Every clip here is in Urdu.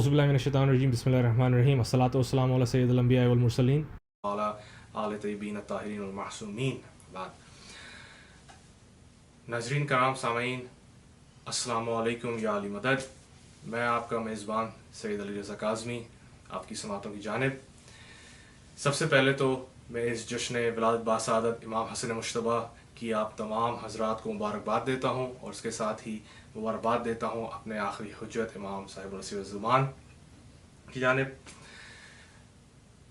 اعوذ باللہ من الشیطان الرجیم بسم اللہ الرحمن الرحیم الصلاۃ والسلام علی سید الانبیاء والمرسلین وعلی آل طیبین الطاہرین المعصومین. بعد ناظرین کرام سامعین السلام علیکم یا علی مدد. میں آپ کا میزبان سید علی رضا کاظمی آپ کی سماعتوں کی جانب. سب سے پہلے تو میں اس جشن ولادت باسعادت امام حسن مجتبیٰ کی آپ تمام حضرات کو مبارکباد دیتا ہوں، اور اس کے ساتھ ہی مبارکباد دیتا ہوں اپنے آخری حجت امام صاحب رسول الزمان کی جانب.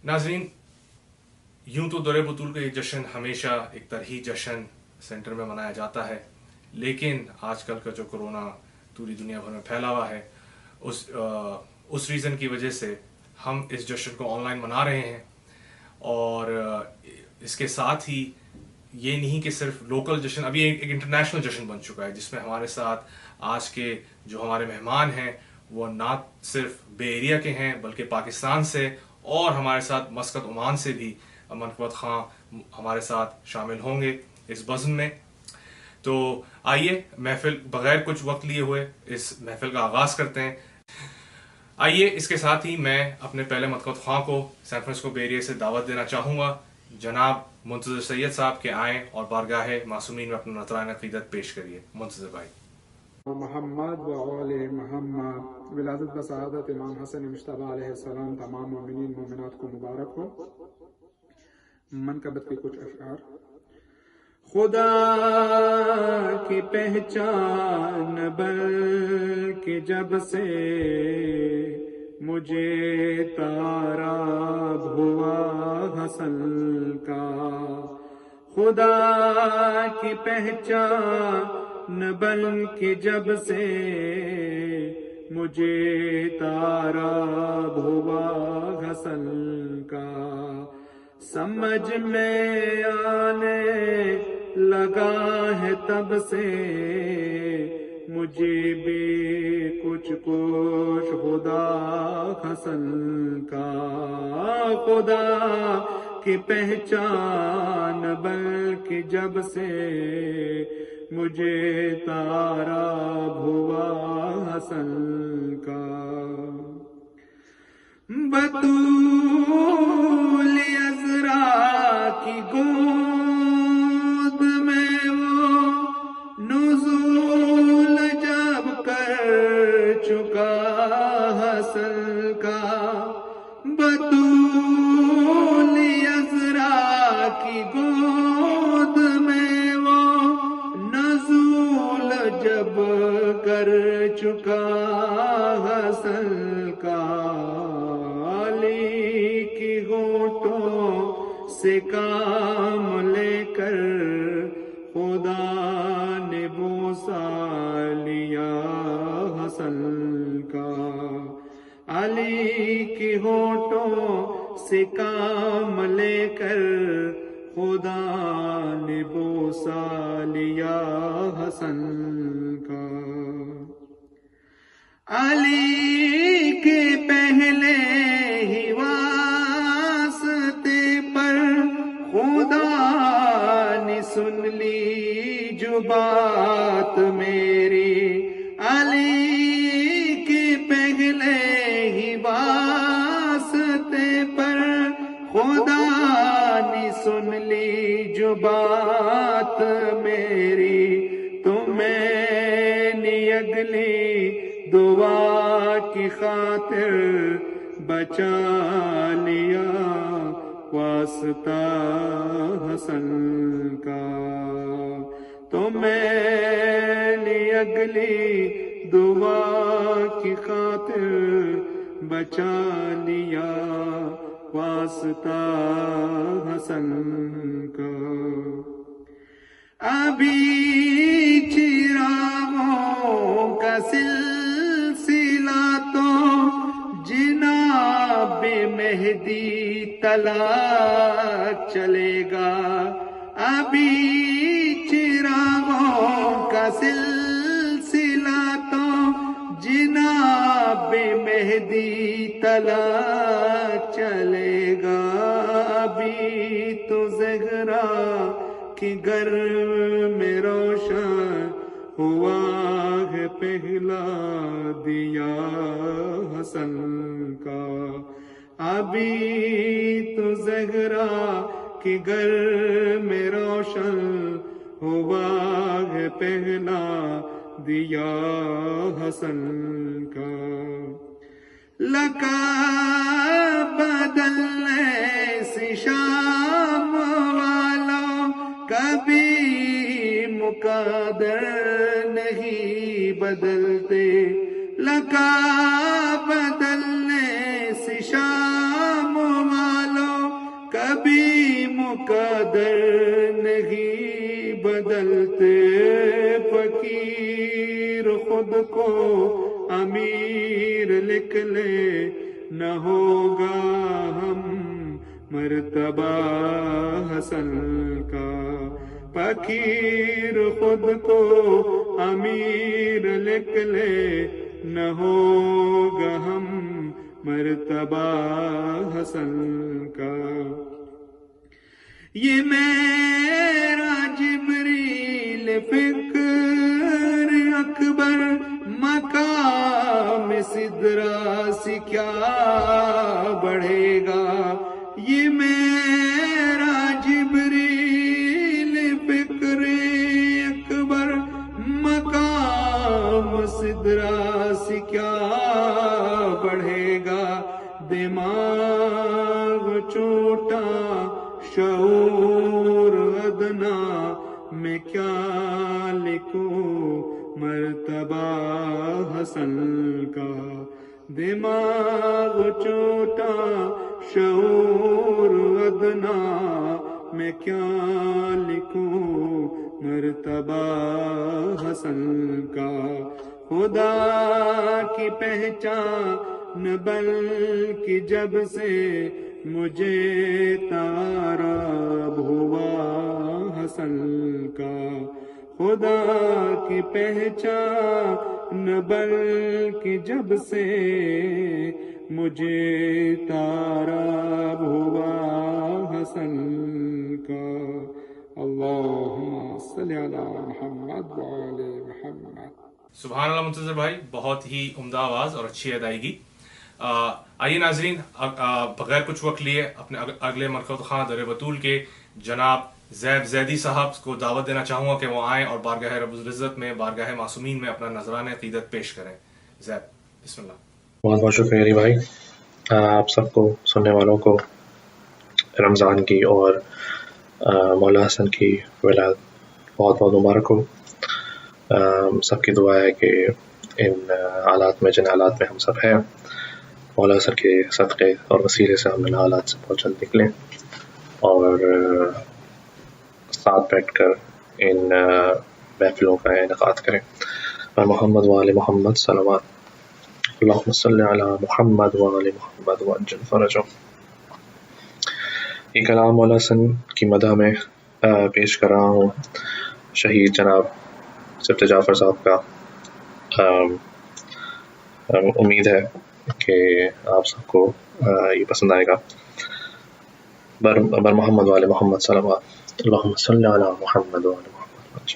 ناظرین، یوں تو دور بطول کا یہ جشن ہمیشہ ایک طرحی جشن سینٹر میں منایا جاتا ہے، لیکن آج کل کا جو کرونا پوری دنیا بھر میں پھیلا ہوا ہے، اس ریزن کی وجہ سے ہم اس جشن کو آن لائن منا رہے ہیں. اور اس کے ساتھ ہی یہ نہیں کہ صرف لوکل جشن، ابھی ایک انٹرنیشنل جشن بن چکا ہے، جس میں ہمارے ساتھ آج کے جو ہمارے مہمان ہیں وہ نہ صرف بے ایریا کے ہیں بلکہ پاکستان سے، اور ہمارے ساتھ مسقط عمان سے بھی منقبت خان ہمارے ساتھ شامل ہوں گے اس بزم میں. تو آئیے محفل بغیر کچھ وقت لیے ہوئے اس محفل کا آغاز کرتے ہیں. آئیے اس کے ساتھ ہی میں اپنے پہلے منقبت خان کو سین فرانسسکو بے ایریا سے دعوت دینا چاہوں گا جناب منتظر سید صاحب کے آئیں اور بارگاہ معصومین میں اپنا نذرانہ عقیدت پیش کریے. منتظر بھائی. محمد و آل محمد. ولادت بسعادت امام حسن مجتبیٰ علیہ السلام تمام مومنین مومنات کو مبارک ہو. منقبت کے کچھ اشعار. خدا کی پہچان بلکہ جب سے مجھے تاراب ہوا حسن کا. خدا کی پہچان بلکہ جب سے مجھے تاراب ہوا حسن کا. سمجھ میں آنے لگا ہے تب سے مجھے بھی کچھ خدا حسن کا. خدا کی پہچان بلکہ جب سے مجھے تاراب ہوا حسن کا. بطول عذرا کی گود میں وہ نزول جب کر چکا حسن کا. بطول عذرا کی گود میں وہ نزول جب کر چکا حسن کا. علی کی ہونٹوں سے کام لے کر خدا نے بوسہ لیا حسن کا. علی کی ہونٹوں سے کام لے کر خدا نے بوسہ لیا حسن کا. علی کے پہلے ہی واسطے پر خدا نے سن لی جو بات میری. علی کے پہلے ہی واسطے پر خدا نے سن لی جو بات میری. تمہیں نے اگلی دعا کی خاطر بچا لیا واسطہ حسن کا. تو میں نے اگلی دعا کی خاطر بچا لیا واسطہ حسن کا. ابھی چراغوں کا سلسلہ تو جناب مہدی تلاش چلے گا. ابھی چراغوں کا سلسلہ تو جناب مہدی تلاش چلے گا. ابھی تو زہرا کہ گھر میں روشن ہوا ہے ہے پہلا دیا حسن کا، ابھی تو زہرا کے گھر میں روشن ہوا ہے پہلا دیا حسن کا۔ لکا بدلنے سے شام والوں کبھی مقدر نہیں بدلتے، لکا بدلنے سے شام والوں کبھی مقدر نہیں بدلتے، فقیر خود کو امیر لکھ لے نہ ہوگا ہم مرتبہ حسن کا، فقیر خود کو امیر لکھ لے نہ ہوگا ہم مرتبہ حسن کا۔ یہ میرا جبریل فکر اکبر مقام سدرا سے کیا بڑھے گا، یہ میرا جبریل فکر اکبر مقام سدرا سے کیا بڑھے گا، دماغ چھوٹا شعور ادنا میں کیا لکھوں مرتبہ حسن کا، دماغ چھوٹا شعور ادنا میں کیا لکھوں مرتبہ حسن کا۔ خدا کی پہچان بلکہ جب سے مجھے تعارف ہوا حسن کا، خدا کی پہچان بلکہ جب سے مجھے تعارف ہوا حسن کا۔ اللہم صلی علی محمد وآل محمد۔ سبحان اللہ منتظر بھائی، بہت ہی عمدہ آواز اور اچھی ادائیگی۔ آئیے ناظرین، بغیر کچھ وقت لیے اپنے اگلے مرکز خواں در بطول کے جناب زیب زیدی صاحب کو دعوت دینا چاہوں گا کہ وہ آئیں اور بارگاہ رب العزت میں، بارگاہ معصومین میں اپنا نذرانہ عقیدت پیش کریں۔ زیب، بسم اللہ۔ بہت بہت شکریہ علی بھائی، آپ سب کو سننے والوں کو رمضان کی اور مولا حسن کی ولادت بہت بہت مبارک ہو۔ سب کی دعا ہے کہ ان حالات میں، جن حالات میں ہم سب ہیں، مولا حسن کے صدقے اور وسیلے سے ہم ان حالات سے بہت جلد نکلیں اور ساتھ بیٹھ کر ان محفلوں کا انعقاد کریں۔ اور محمد وآل محمد صلوات، اللہم صلی علی محمد وآل محمد وعجل فرجہم۔ یہ کلام مولا حسن کی مدح میں پیش کر رہا ہوں، شہید جناب سبت جعفر صاحب کا۔ امید ہے کہ آپ سب کو یہ پسند آئے گا۔ بر محمد وآل محمد صلوات، اللہم صلی علی محمد وآل محمد۔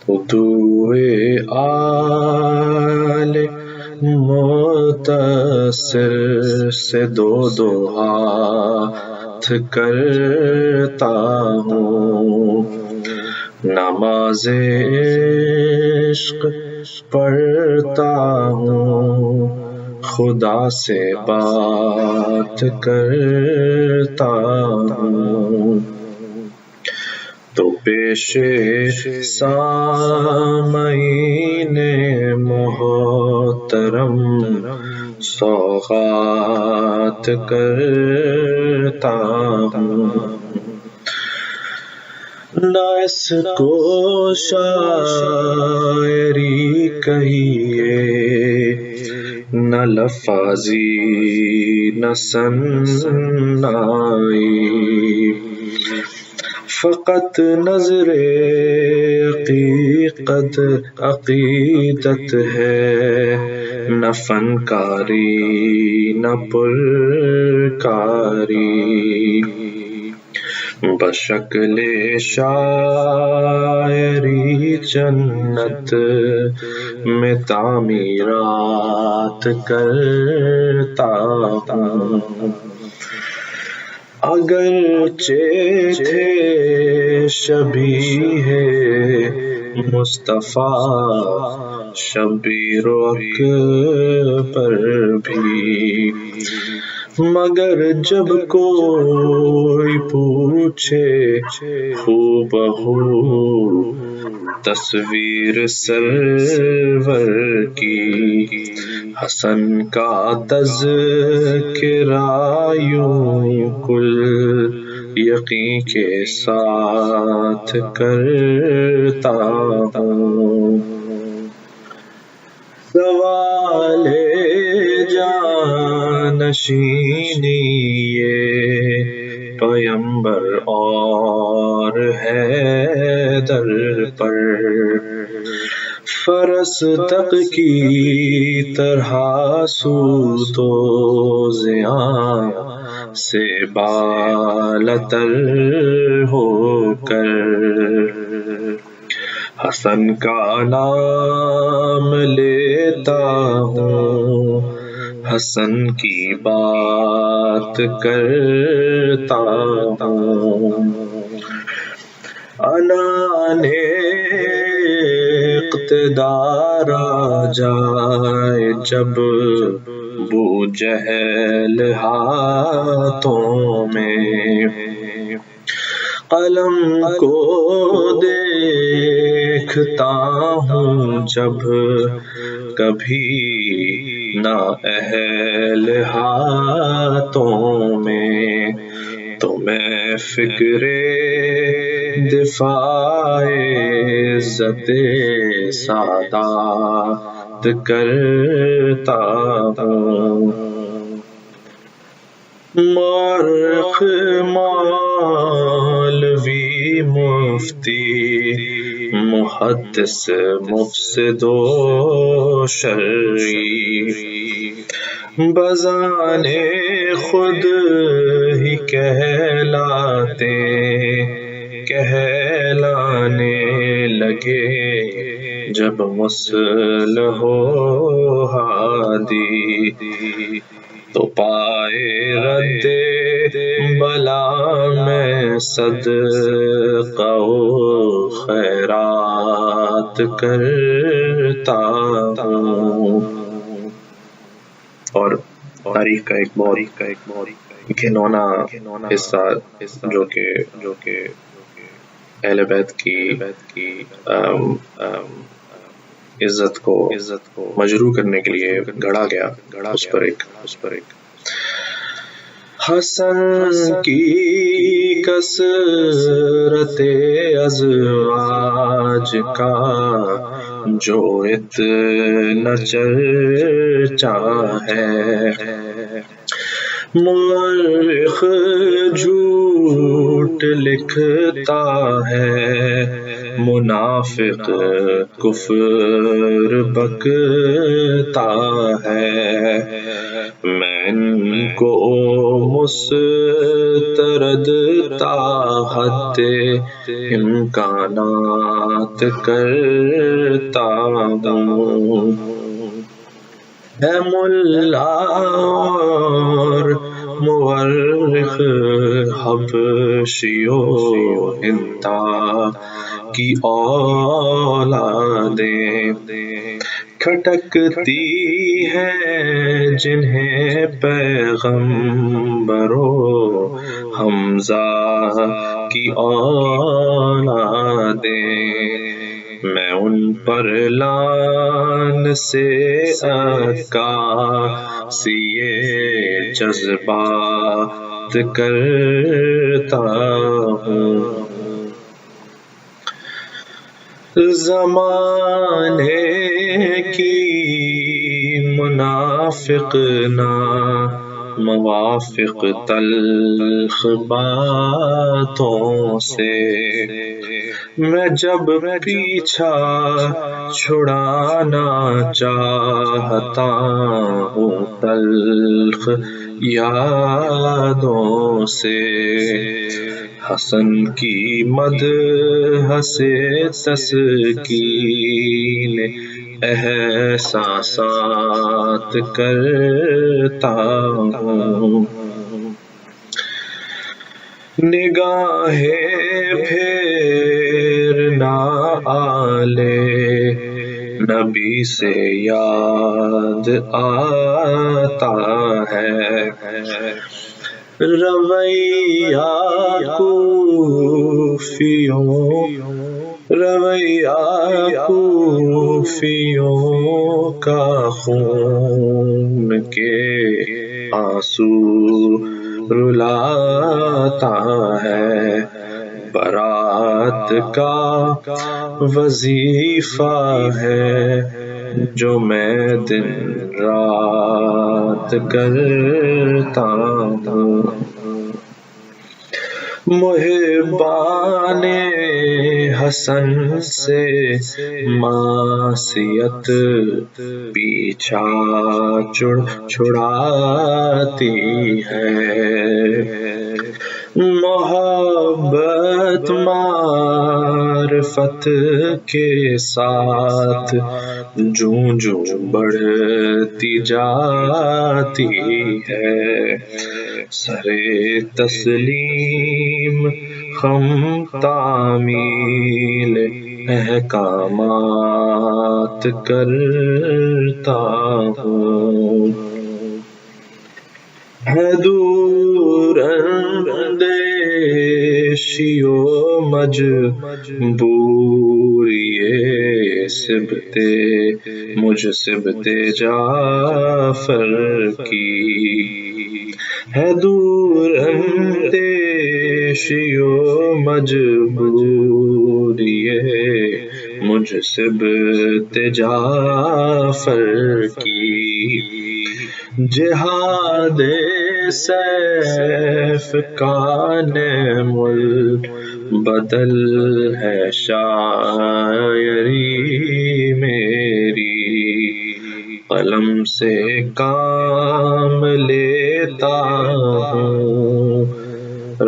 تو دوئے آل متصر سے دو دو ہاتھ کرتا ہوں، نماز عشق پڑھتا ہوں، خدا سے بات کرتا ہوں، تو پیش سامعین محترم سوغات کرتا ہوں۔ نہ اس کو شاعری کہیے، نہ لفظی، نہ صنائی، فقط نظر عقیدت ہے، نہ فنکاری نہ پرکاری۔ بشکل شاعری جنت میں تعمیرات کرتا ہوں، اگرچہ تھے شبیہ مصطفیٰ شبیر و اکبر بھی، مگر جب کوئی پوچھے ہو بہو تصویر سرور کی، حسن کا تذکرہ یوں کل یقین کے ساتھ کرتا ہوں، سوال جانشینی یہ پیمبر اور حیدر پر، فرس تق کی طرح سود و زیاں سے بالاتر ہو کر، حسن کا نام لیتا ہوں، حسن کی بات کرتا ہوں، عنان اقتدار آ جائے جب بو جہل ہاتھوں میں، قلم کو دیکھتا ہوں جب کبھی نہ اہل ہاتھوں میں، تو میں فکر دفاع عزت سادات کرتا ہوں، مورخ مولوی مفتی محدث مفسد و شرعی بزان خود ہی کہلانے لگے، جب مصلح و ہادی تو پائے رد بلا میں صدقہ و خیرات کرتا ہوں۔ اور تاریخ کا ایک بہت گھنونا حصہ جو کہ اہل بیت کی عزت کو مجروح کرنے کے لیے گھڑا گیا، اس پر ایک حسن کی کثرت ازواج کا جو اتنا چرچا ہے، مورخ جھوٹ لکھتا ہے، منافق کفر بکتا ہے، میں ان کو مسترد تاحت امکانات کرتا ہوں، اے ملا اور مورخ حبشی و ہندا کی اولادیں کھٹکتی ہیں جنہیں پیغمبر و حمزہ کی اولادیں، میں ان پر لعن سے عکاسی جذبات کرتا ہوں، زمانے کی منافق نہ موافق تلخ باتوں سے، میں جب پیچھا چھڑانا چاہتا ہوں تلخ یادوں سے، حسن کی مدح سے تسکین احساسات کرتا ہوں، نگاہ پھیرنا آلے نبی سے یاد آتا ہے، رویہ کوفیوں کا خون کے آنسو رلاتا ہے، برات کا وظیفہ ہے جو میں دن رات کرتا ہوں، محبان حسن سے معصیت پیچھا چھڑاتی ہے، محبت معرفت کے ساتھ جوں جوں بڑھتی جاتی ہے، سرے تسلیم خم تعمیل احکامات کرتا ہوں، ہے دور اندیشی و مجبوری مجھ سبت جعفر کی، ہے دور اندیشی و مجبوری مجھ سبت جعفر کی، جہاد سیف کا نعم البدل ہے شاعری میری، قلم سے کام لیتا ہوں،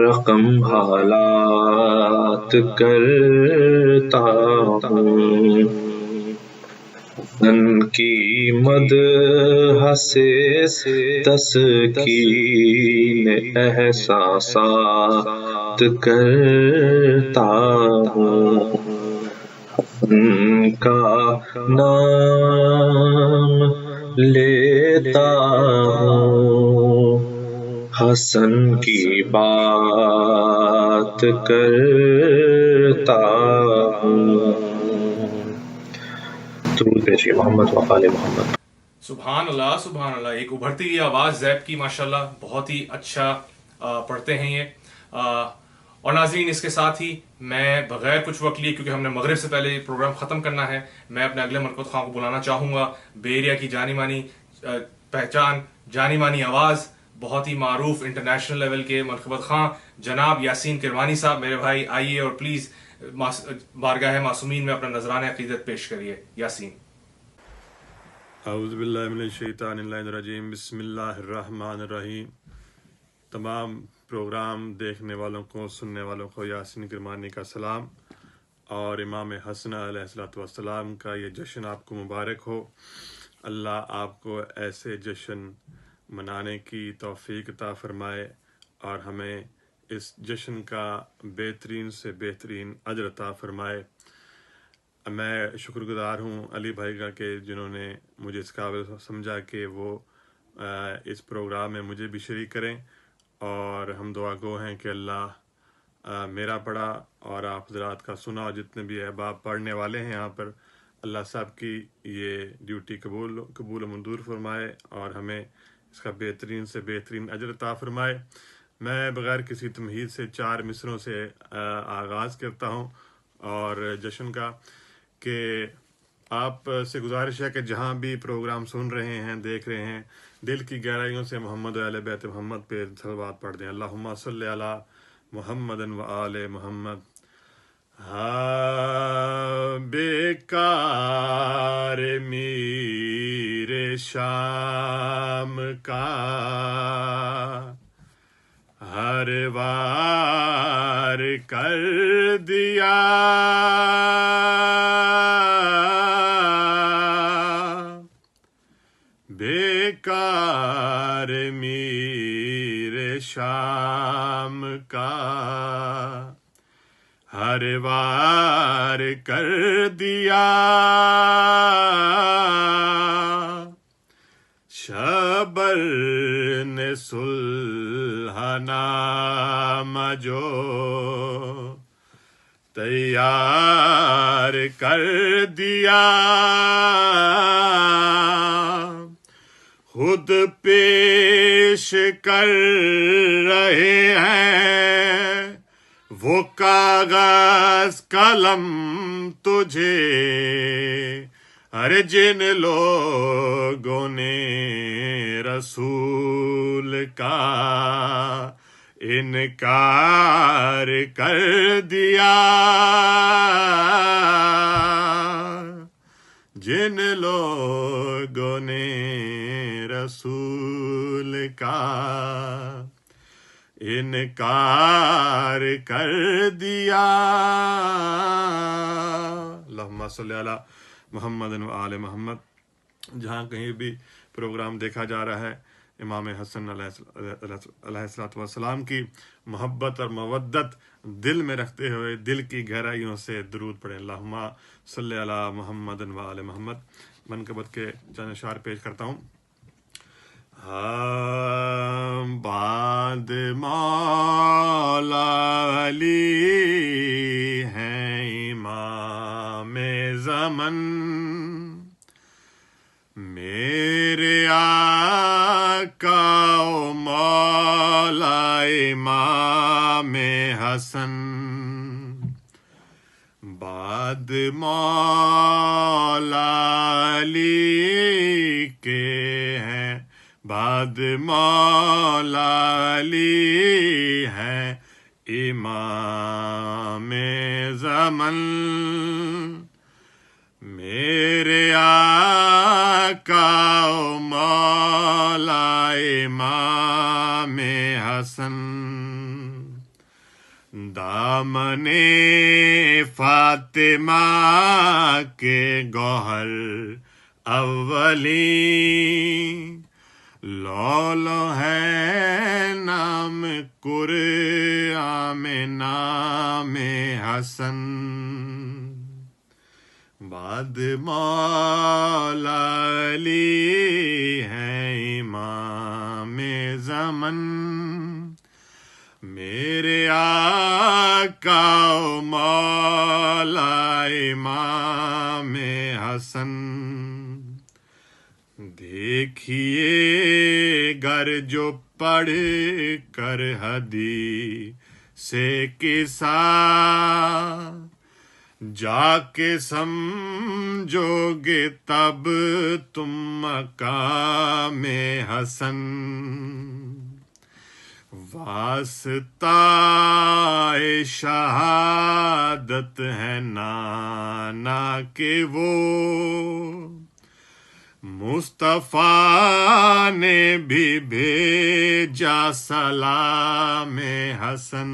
رقم حالات کرتا ہوں، ان کی مدح سے تسکین احساسات کرتا ہوں، ان کا نام لیتا ہوں، حسن کی بات کرتا ہوں، درود بھیجیے محمد و آل محمد۔ سبحان اللہ سبحان اللہ، ایک ابھرتی ہوئی آواز زیب کی ماشاءاللہ، بہت ہی اچھا پڑھتے ہیں یہ۔ اور ناظرین اس کے ساتھ ہی میں بغیر کچھ وقت لیے، کیونکہ ہم نے مغرب سے پہلے پروگرام ختم کرنا ہے، میں اپنے اگلے منقبت خواہ کو بلانا چاہوں گا، بے ایریا کی جانی مانی پہچان، جانی مانی آواز، بہت ہی معروف انٹرنیشنل لیول کے منقبت خواہ جناب یاسین کروانی صاحب، میرے بھائی آئیے اور پلیز بارگاہ معصومین میں اپنا نذرانہ عقیدت پیش کریے۔ یاسین۔ اعوذ باللہ من الشیطان الرجیم، بسم اللہ الرحمن الرحیم۔ تمام پروگرام دیکھنے والوں کو، سننے والوں کو یاسین کرمانی کا سلام، اور امام حسن علیہ السلام کا یہ جشن آپ کو مبارک ہو۔ اللہ آپ کو ایسے جشن منانے کی توفیق عطا فرمائے اور ہمیں اس جشن کا بہترین سے بہترین اجر عطا فرمائے۔ میں شکر گزار ہوں علی بھائی کا کہ جنہوں نے مجھے اس قابل سمجھا کہ وہ اس پروگرام میں مجھے بھی شریک کریں، اور ہم دعا گو ہیں کہ اللہ میرا پڑھا اور آپ حضرات کا سنا، اور جتنے بھی احباب پڑھنے والے ہیں یہاں پر، اللہ صاحب کی یہ ڈیوٹی قبول و منظور فرمائے اور ہمیں اس کا بہترین سے بہترین اجر عطا فرمائے۔ میں بغیر کسی تمہید سے 4 مصروں سے آغاز کرتا ہوں اور جشن کا، کہ آپ سے گزارش ہے کہ جہاں بھی پروگرام سن رہے ہیں، دیکھ رہے ہیں، دل کی گہرائیوں سے محمد و اہل بیت محمد پہ صلوات پڑھ دیں۔ اللہم صلی علی محمد و آل محمد۔ بیکار میر شام کا ہر وار کر دیا بیکار میر شام کا ہر وار کر دیا شبر نے صلح نامہ جو تیار کر دیا خود پیش کر رہے ہیں وہ کاغذ قلم تجھے ارے جن لوگوں نے رسول کا انکار کر دیا جن لوگوں نے رسول کا انکار کر دیا اللہم صلی علی محمد و آل محمد. جہاں کہیں بھی پروگرام دیکھا جا رہا ہے امام حسن علیہ السلام کی محبت اور مودت دل میں رکھتے ہوئے دل کی گہرائیوں سے درود پڑھیں. اللہم صلی علی محمد و آل محمد. منقبت کے چند اشعار پیش کرتا ہوں. بعد مولا علی ہیں امام زمن میرے آقا و مولا امام حسن بعد مولا علی کے ہیں بعد مولا علی ہیں امام زمن میرے آقا و مولا امام حسن دامن فاطمہ کے گوہر اولی لولو ہے نام قرآن میں نام حسن بعد مولا علی ہیں امام زمن میرے آقا و مولا امام حسن دیکھیے گر جو پڑھ کر حدیث قصہ جا کے سمجھو گے تب تم مقام حسن واسطہ شہادت ہے نانا کہ وہ مصطفیٰ نے بھی بھیجا سلام حسن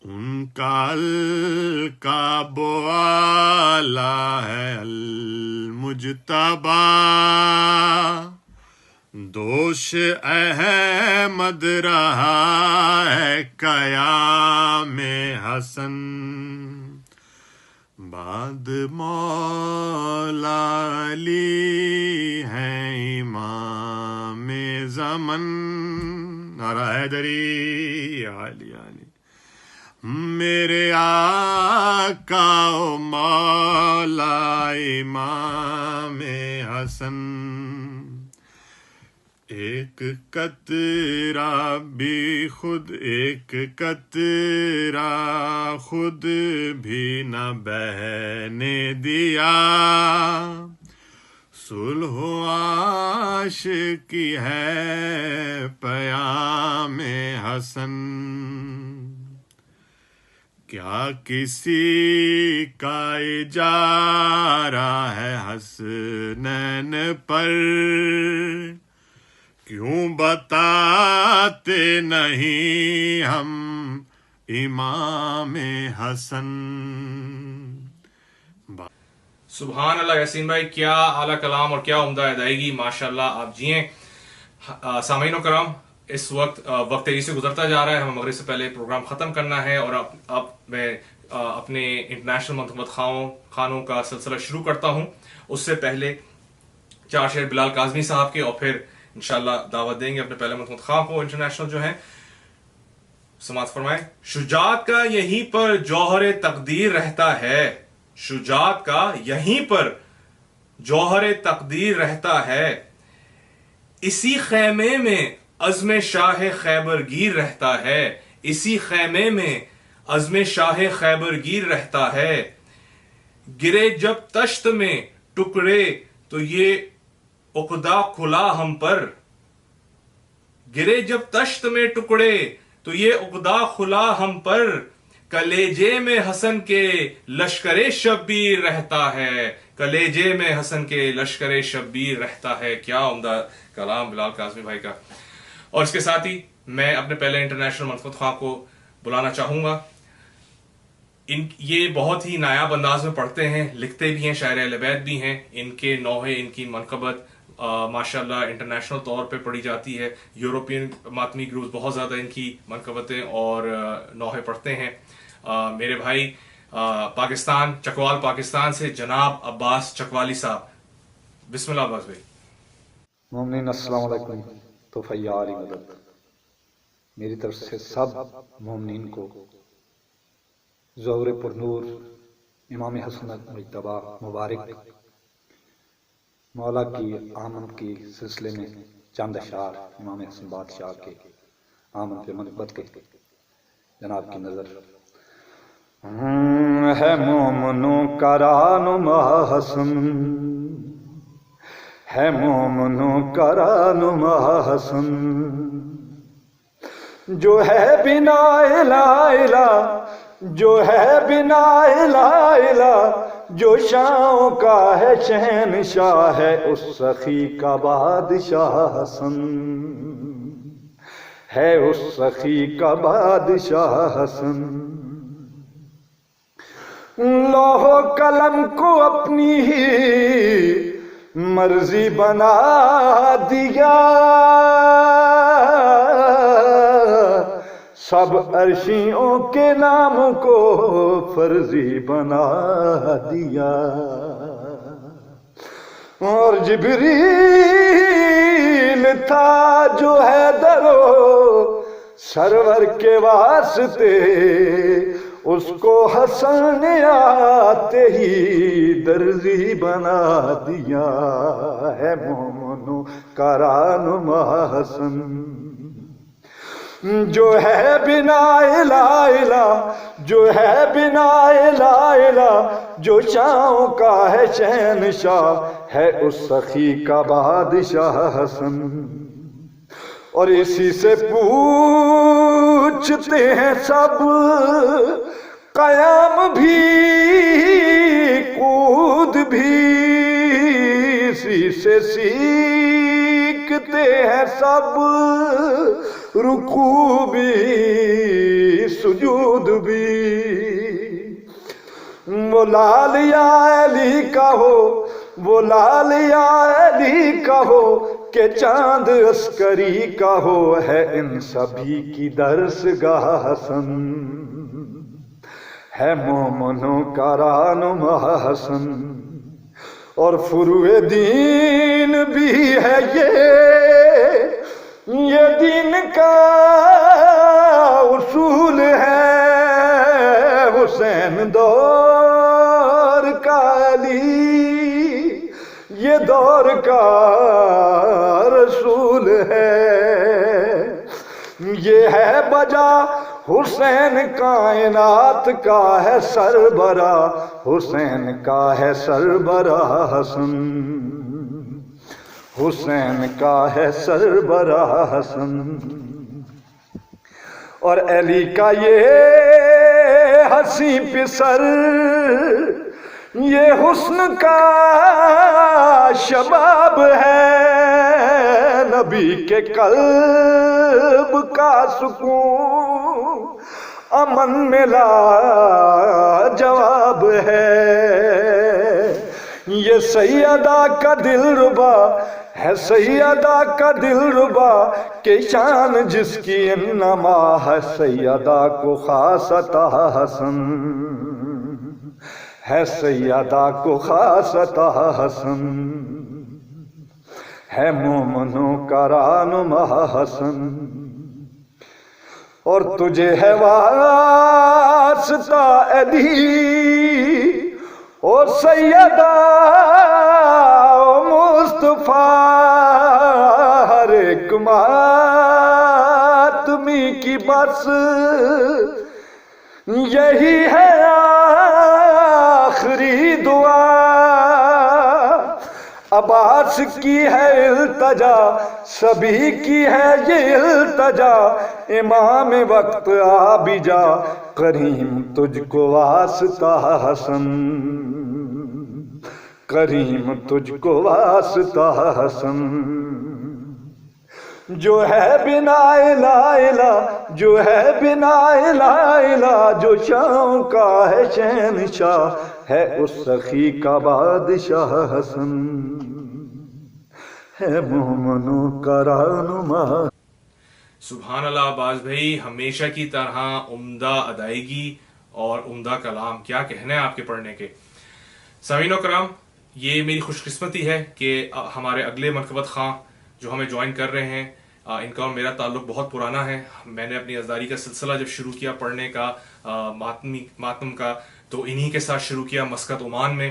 ان کا القاب اعلیٰ ہے المجتبی دوش احمد رہا ہے قیام حسن بعد مولا علی ہیں امام زمن نعرہ حیدری علی علی میرے آقا و مولا امام حسن ایک قطرہ بھی خود ایک قطرہ خود بھی نہ بہنے دیا صلح و عاشقی ہے پیام حسن کیا کسی کا اجارہ ہے حسنین پر کیوں بتاتے نہیں ہم امام حسن. سبحان اللہ یاسین بھائی، کیا اعلیٰ کلام اور کیا عمدہ ادائیگی، ماشاءاللہ آپ جیئیں. سامعین و کرام، اس وقت تیزی سے گزرتا جا رہا ہے، ہمیں مغرب سے پہلے پروگرام ختم کرنا ہے، اور اب میں اپنے انٹرنیشنل منتخب خانوں کا سلسلہ شروع کرتا ہوں. اس سے پہلے 4 شعر بلال کاظمی صاحب کے، اور پھر انشاءاللہ دعوت دیں گے اپنے پہلے منتخب خواہوں کو انٹرنیشنل جو ہیں. سماعت فرمائیں. شجاعت کا یہیں پر جوہر تقدیر رہتا ہے، شجاعت کا یہیں پر جوہر تقدیر رہتا ہے، اسی خیمے میں عزم شاہ خیبر گیر رہتا ہے، اسی خیمے میں عزم شاہ خیبر گیر رہتا ہے. گرے جب تشت میں ٹکڑے تو یہ عقدہ کھلا ہم پر، گرے جب تشت میں ٹکڑے تو یہ عقدہ کھلا ہم پر، کلیجے میں حسن کے لشکر شبیر رہتا ہے، کلیجے میں حسن کے لشکر شبیر رہتا ہے. کیا عمدہ کلام بلال کاظمی بھائی کا. اور اس کے ساتھ ہی میں اپنے پہلے انٹرنیشنل منتخب خواہ کو بلانا چاہوں گا. یہ بہت ہی نایاب انداز میں پڑھتے ہیں، لکھتے بھی ہیں، شاعر اہل بیت بھی ہیں. ان کے نوحے، ان کی منقبت ماشاءاللہ انٹرنیشنل طور پہ پڑھی جاتی ہے. یورپین ماتمی گروپ بہت زیادہ ان کی منقبتیں اور نوحے پڑھتے ہیں. میرے بھائی پاکستان، چکوال پاکستان سے جناب عباس چکوالی صاحب، بسم اللہ عباس بھائی. مومنین السلام علیکم. تو فیاری مدد میری طرف سے سب مومنین کو ظہور پر نور امام حسن مجتبی مبارک مولا کی آمد کی سلسلے میں چند اشعار امام حسن بادشاہ کے آمد پہ منقبت کے جناب کی نظر. ہے مومنوں کا رہنما حسن، ہے مومنوں کا رہنما حسن، جو ہے بنا الہ الہ، جو ہے بنا الہ الہ، جو شاہوں کا ہے شہنشاہ، ہے اس سخی کا بادشاہ حسن، ہے اس سخی کا بادشاہ حسن. لوح و قلم کو اپنی ہی مرضی بنا دیا، سب عرشیوں کے نام کو فرضی بنا دیا. اور جبریل تھا جو حیدر و سرور کے واسطے، اس کو حسن نے آتے ہی درزی بنا دیا. ہے مومنوں کا رہنما حسن، جو ہے بنا الہ الہ، جو ہے بنا الہ الہ، جو شاہوں کا ہے شہنشاہ، ہے اس سخی کا بادشاہ حسن. اور اسی سے پوچھتے ہیں سب، قیام بھی کود بھی، اسی سے سیکھتے ہیں سب، رکوع بھی سجود بھی. وہ لال یا علی کا ہو، وہ لال یا علی کا ہو، کہ چاند عسکری کا ہو، ہے ان سبھی کی درسگاہ حسن، ہے مومنوں کا رہنما حسن. اور فروع دین بھی ہے یہ دین کا اصول ہے، حسین دور کا علی یہ دور کا رسول ہے. یہ ہے بجا حسین کائنات کا ہے سربراہ، حسین کا ہے سربراہ حسن، حسین کا ہے سربراہ حسن. اور علی کا یہ حسین پسر یہ حسن کا شباب ہے، نبی کے قلب کا سکون امن میں لا جواب ہے۔ یہ سیدہ کا دل ربا ہے، سیدہ کا دل ربا کہ شان جس کی انما ہے، سیدہ کو خاص عطا حسن ہے، سیدہ کو خاص عطا حسن ہے، مومنوں کا رہنما حسن۔ اور تجھے ہے واسطہ علی او سیدہ او مصطفیٰ، ہر ایک ماتمی کی بس یہی ہے آخری دعا۔ عباس کی ہے التجا، سبھی کی ہے یہ التجا، امام وقت آ بھی جا، کریم تجھ کو واسطہ حسن، کریم تجھ کو واسطہ حسن۔ جو ہے بنا الہ الہ، جو ہے بنا الہ الہ، جو شاہوں کا ہے شہنشاہ، ہے اس سخی کا بادشاہ حسن، ہے مومنوں کا رہنما۔ سبحان اللہ باز بھائی، ہمیشہ کی طرح عمدہ ادائیگی اور عمدہ کلام، کیا کہنے ہیں آپ کے پڑھنے کے۔ سامعین و کرام، یہ میری خوش قسمتی ہے کہ ہمارے اگلے منقبت خواں جو ہمیں جوائن کر رہے ہیں، ان کا اور میرا تعلق بہت پرانا ہے۔ میں نے اپنی ازداری کا سلسلہ جب شروع کیا پڑھنے کا، ماتم کا، تو انہی کے ساتھ شروع کیا مسقط عمان میں۔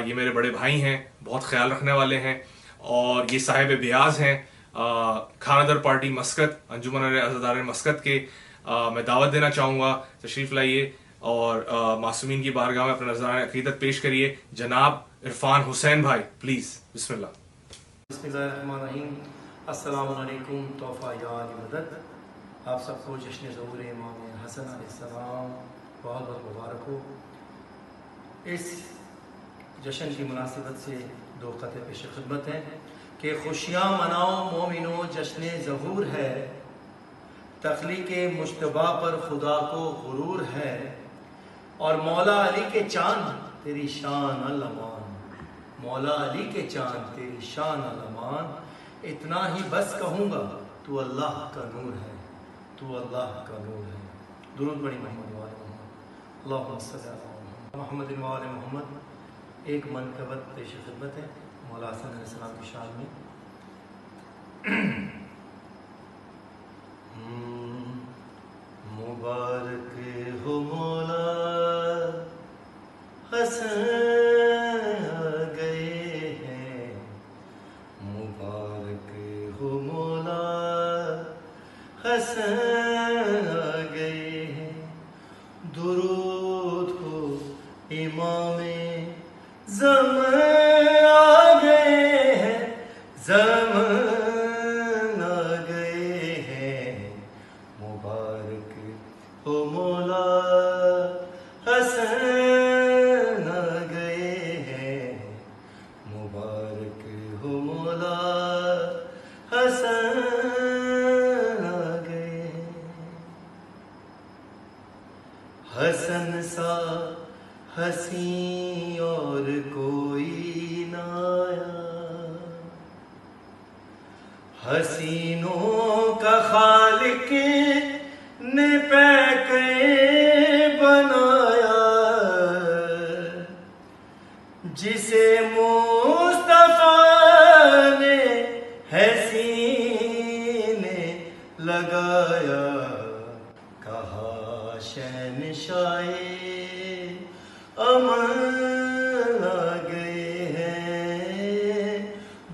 یہ میرے بڑے بھائی ہیں، بہت خیال رکھنے والے ہیں، اور یہ صاحب بیاض ہیں، خاندر پارٹی مسقط، انجمن عزادار مسقط کے۔ میں دعوت دینا چاہوں گا، تشریف لائیے اور معصومین کی بارگاہ میں اپنا نذرانہ عقیدت پیش کریے۔ جناب عرفان حسین بھائی، پلیز بسم اللہ۔ بسم اللہ الرحمن الرحیم۔ السلام علیکم، تحفہ یاد مدد۔ آپ سب کو جشن ظہور امام حسن علیہ السلام بہت بہت مبارک ہو۔ اس جشن کی مناسبت سے دو خطے پیش خدمت ہیں کہ خوشیاں مناؤ مومنو، جشن ظہور ہے، تخلیق مجتبیٰ پر خدا کو غرور ہے، اور مولا علی کے چاند تیری شان الامان، مولا علی کے چاند تیری شان الامان، اتنا ہی بس کہوں گا تو اللہ کا نور ہے، تو اللہ کا نور ہے۔ درود پڑھی محمد وآل محمد، اللہم صلی علی محمد وآل محمد۔ ایک منقبت پیش خدمت ہے مولا حسن علیہ السلام کی شان میں۔ مبارک ہو مولا حسن آ گئے ہیں، مبارک ہو مولا حسن آ گئے ہیں، درود ہو امام زمان آ گئے ہیں، زمان آ گئے ہیں، مبارک ہو مولا حسن آ گئے ہیں، مبارک ہو مولا حسن آ گئے ہیں۔ حسن سا حسین اور کوئی نہ آیا، حسینوں کا خالق نے پیکے بنایا، جسے مصطفیٰ نے ہے سینے لگایا، کہا شہنشاہ امن آ گئے ہیں،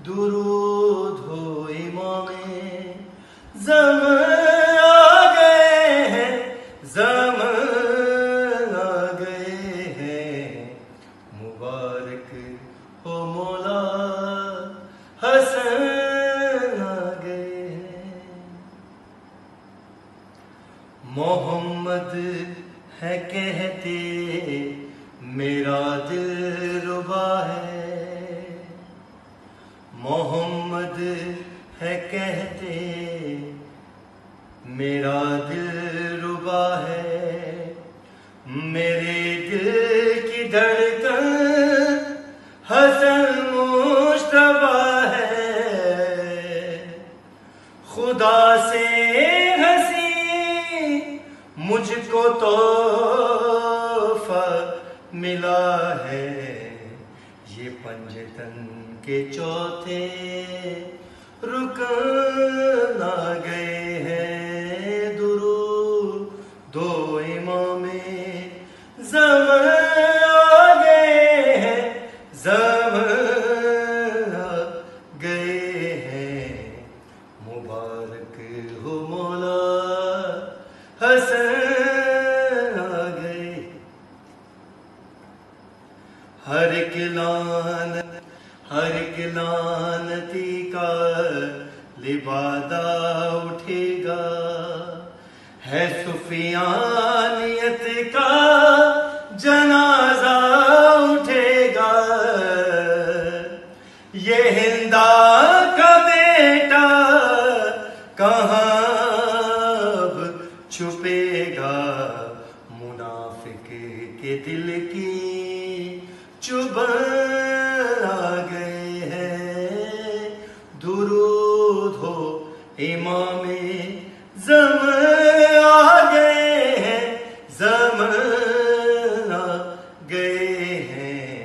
درود ہو امام زمان آ گئے ہیں، زمان آ گئے ہیں، مبارک میرے دل کی دھڑکن حسن مشتبہ ہے، خدا سے ہنسی مجھ کو تحفہ ملا ہے، یہ پنجتن کے چوتھے رکن آ گئے ہیں، درود دو امام زمان آ گئے ہیں، زمان آ گئے ہیں، مبارک ہو مولا حسن آ گئے، ہر ایک لعنتی کا لبادہ اٹھے گا، ہے سفیانیت کا جنازہ اٹھے گا، یہ ہندا کا بیٹا کہاں اب چھپے گا، منافق کے دل کی چبھن آ گئے ہیں، درود ہو امام زمان آ گئے ہیں، زمان آ گئے ہیں،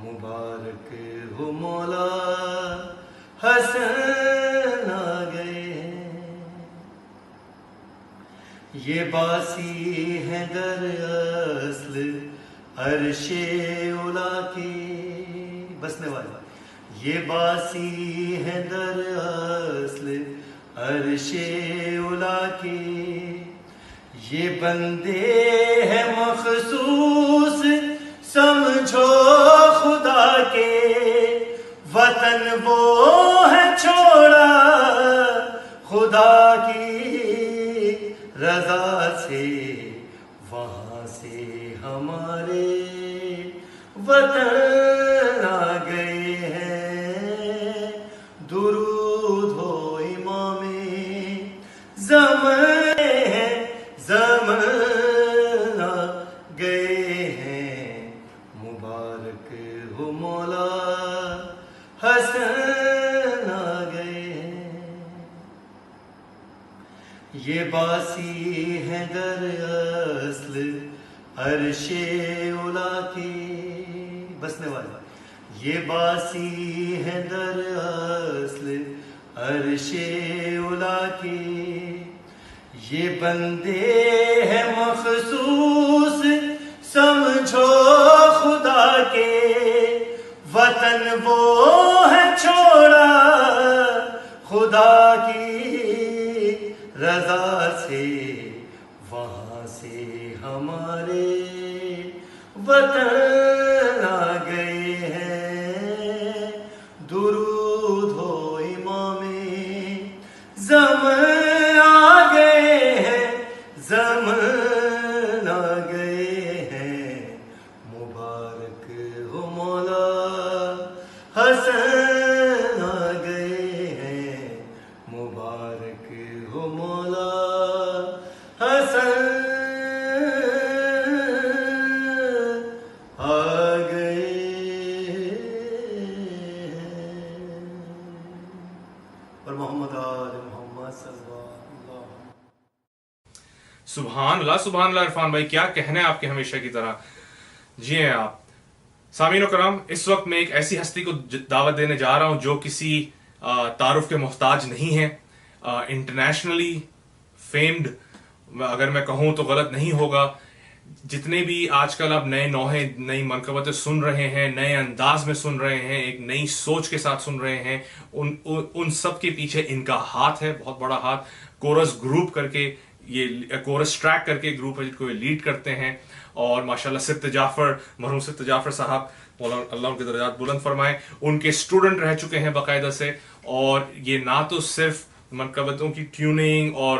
مبارک ہو مولا حسن آ گئے ہیں، یہ باسی ہے در اصل عرش اولا کی، بسنے والا، یہ باسی ہے در اصل عرش اولا کی، یہ بندے ہیں مخصوص سمجھو خدا کے، وطن وہ ہے چھوڑا خدا کی رضا سے، وہاں سے ہمارے وطن آ گئے ہیں، درود ہو امام زمان ہے، زمان آ گئے ہیں، مبارک ہو مولا حسن آ گئے ہیں، یہ باسی ہے در اصل عرش اولا کی، بسنے والا، یہ باسی ہے در اصل عرش اولا کی، یہ بندے ہیں مخصوص سمجھو خدا کے، وطن وہ ہے چھوڑا خدا کی رضا سے، وہاں سے ہمارے وطن آ گئے ہیں، درود ہو امام زمان آ گئے ہیں، زمان آ گئے ہیں، مبارک ہو مولا حسن آ گئے ہیں، مبارک ہو مولا حسن آ گئے ہیں، اور محمد آل محمد صلی اللہ علیہ سبحان اللہ سبحان اللہ. عرفان بھائی کیا کہنے آپ کے ہمیشہ کی طرح. جی ہیں آپ. سامعین و کرام، اس وقت میں ایک ایسی ہستی کو دعوت دینے جا رہا ہوں جو کسی تعارف کے محتاج نہیں ہے. انٹرنیشنلی فیمڈ اگر میں کہوں تو غلط نہیں ہوگا. جتنے بھی آج کل آپ نئے نوحے نئی منقبتیں سن رہے ہیں، نئے انداز میں سن رہے ہیں، ایک نئی سوچ کے ساتھ سن رہے ہیں، ان سب کے پیچھے ان کا ہاتھ ہے، بہت بڑا ہاتھ. کورس گروپ کر کے، یہ کورس ٹریک کر کے گروپ ہے جن کو یہ لیڈ کرتے ہیں. اور ماشاءاللہ سبت جعفر، مرحوم سبت جعفر صاحب، اللہ ان کے درجات بلند فرمائے، ان کے اسٹوڈنٹ رہ چکے ہیں باقاعدہ سے. اور یہ نہ تو صرف منقبتوں کی ٹیوننگ اور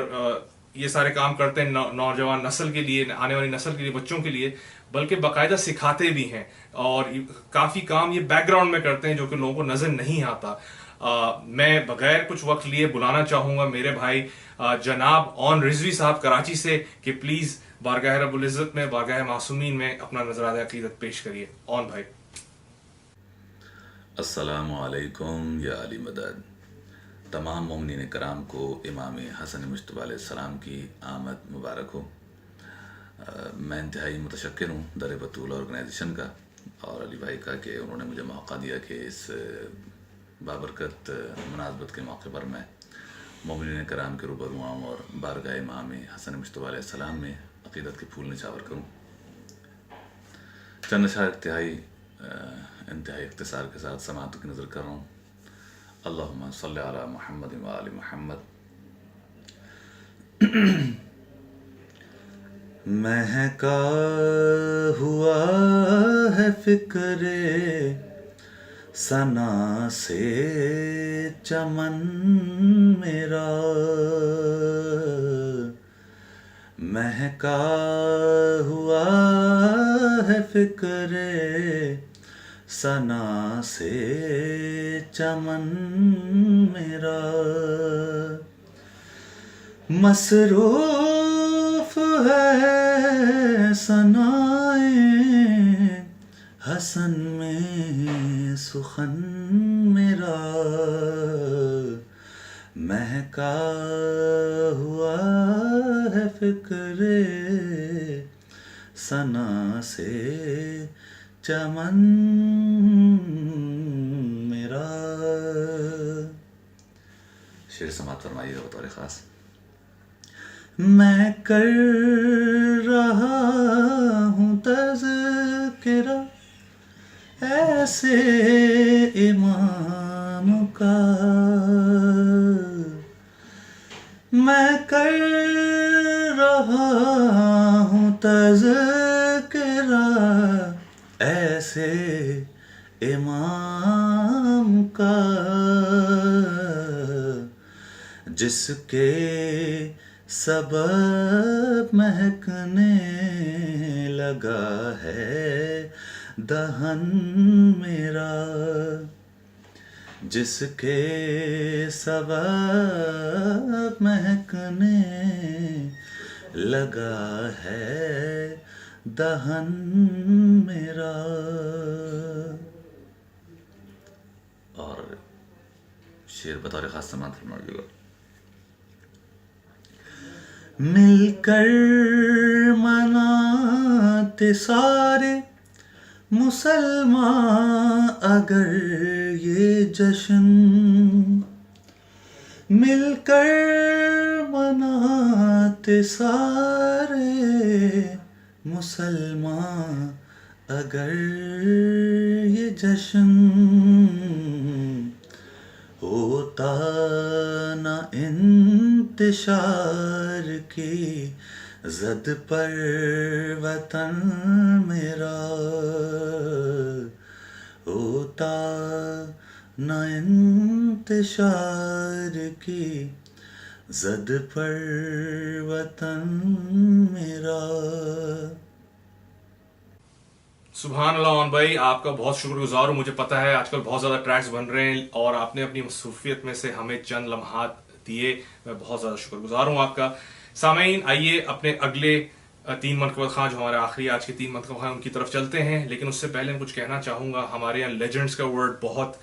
یہ سارے کام کرتے ہیں نوجوان نسل کے لیے، آنے والی نسل کے لیے، بچوں کے لیے، بلکہ باقاعدہ سکھاتے بھی ہیں. اور کافی کام یہ بیک گراؤنڈ میں کرتے ہیں جو کہ لوگوں کو نظر نہیں آتا. میں بغیر کچھ وقت لیے بلانا چاہوں گا میرے بھائی جناب اون رضوی صاحب کراچی سے کہ پلیز بارگاہ رب العزت میں، بارگاہ معصومین میں اپنا نذرانہ عقیدت پیش کریے. اون بھائی. السلام علیکم یا علی مدد. تمام مومنین کرام کو امام حسن مجتبی علیہ السلام کی آمد مبارک ہو. میں انتہائی متشکر ہوں در بطول آرگنائزیشن کا اور علی بھائی کا کہ انہوں نے مجھے موقع دیا کہ اس بابرکت مناسبت کے موقع پر میں مومنین کرام کے روبرو آؤں اور بارگاہ امام حسن مجتبی علیہ السلام میں عقیدت کے پھول نچھاور کروں. چند اشعار انتہائی اختصار کے ساتھ سماعتوں کی نظر کر رہا ہوں. اللہم صلی علی محمد و آل محمد. مہکا ہوا ہے فکر ثنا سے چمن میرا، مہکا ہوا ہے فکر ثنا سے چمن میرا، مصروف ہے ثنائے حسن میں سخن میرا، مہکا ہوا ہے فکر ثنا سے چمن میرا. شعر سماعت فرمائیے گا بطور خاص. میں کر رہا ہوں تذکرہ ایسے امام کا، میں کر رہا ہوں تذکرہ ایسے امام کا، جس کے سبب مہکنے لگا ہے دہن میرا، جس کے سبب مہکنے لگا ہے دہن میرا. اور شعر بطور خاص سماعت فرمائیے گا. مل کر مناتے سارے مسلمان اگر یہ جشن، مل کر مناتے سارے مسلمان اگر یہ جشن، ہوتا نہ انتشار کی زد پر وطن میرا، ہوتا نہ انتشار کی زد پر وطن میرا. سبحان اللہ اون بھائی، آپ کا بہت شکر گزار ہوں. مجھے پتا ہے آج کل بہت زیادہ ٹریکس بن رہے ہیں اور آپ نے اپنی مصروفیت میں سے ہمیں چند لمحات دیے. میں بہت زیادہ شکر گزار ہوں آپ کا. سامعین، آئیے اپنے اگلے 3 منقبت خواں جو ہمارے آخری آج کے 3 منقبت خواں ان کی طرف چلتے ہیں. لیکن اس سے پہلے میں کچھ کہنا چاہوں گا. ہمارے یہاں لیجنڈز کا ورڈ بہت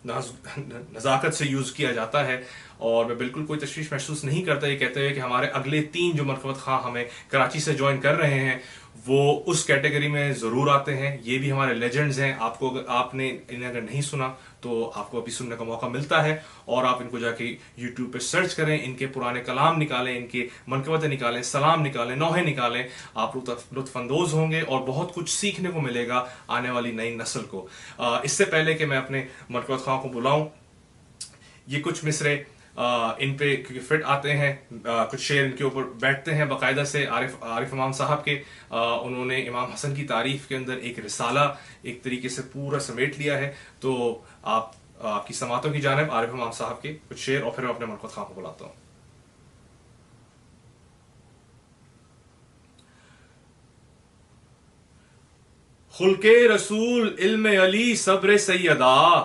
نزاکت سے یوز کیا جاتا ہے اور میں بالکل کوئی تشویش محسوس نہیں کرتا یہ کہتے ہوئے کہ ہمارے اگلے 3 جو منقبت خواں ہمیں کراچی سے جوائن کر رہے ہیں وہ اس کیٹیگری میں ضرور آتے ہیں. یہ بھی ہمارے لیجنڈز ہیں. آپ نے انہیں اگر نہیں سنا تو آپ کو ابھی سننے کا موقع ملتا ہے اور آپ ان کو جا کے یوٹیوب پہ سرچ کریں، ان کے پرانے کلام نکالیں، ان کے منقبتیں نکالیں، سلام نکالیں، نوحے نکالیں. آپ لطف اندوز ہوں گے اور بہت کچھ سیکھنے کو ملے گا آنے والی نئی نسل کو. اس سے پہلے کہ میں اپنے منقبت خواہ کو بلاؤں، یہ کچھ مصرے ان پہ کیونکہ فٹ آتے ہیں، کچھ شعر ان کے اوپر بیٹھتے ہیں باقاعدہ سے. عارف امام صاحب کے انہوں نے امام حسن کی تعریف کے اندر ایک رسالہ ایک طریقے سے پورا سمیٹ لیا ہے. تو آپ کی سماعتوں کی جانب عارف امام صاحب کے کچھ شعر اور پھر میں اپنے منقبت خواہ کو بلاتا ہوں. خلق رسول، علم علی، صبر سیدہ،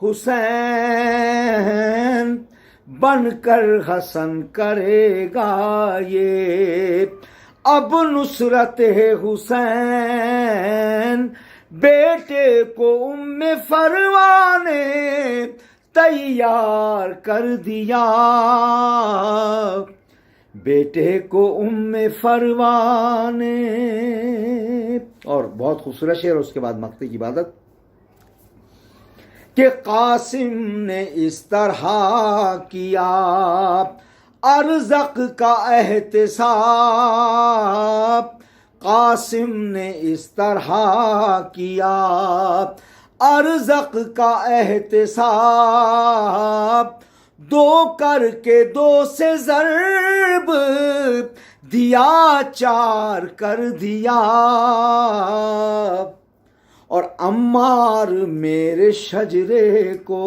حسین بن کر حسن کرے گا یہ، اب نصرت حسین بیٹے کو ام فروا نے تیار کر دیا، بیٹے کو ام فروا نے. اور بہت خوبصورت شعر، اس کے بعد مقطع کی عبادت کہ قاسم نے اس طرح کیا ارزق کا احتساب، قاسم نے اس طرح کیا ارزق کا احتساب، دو کر کے دو سے ضرب دیا چار کر دیا، اور عمار میرے شجرے کو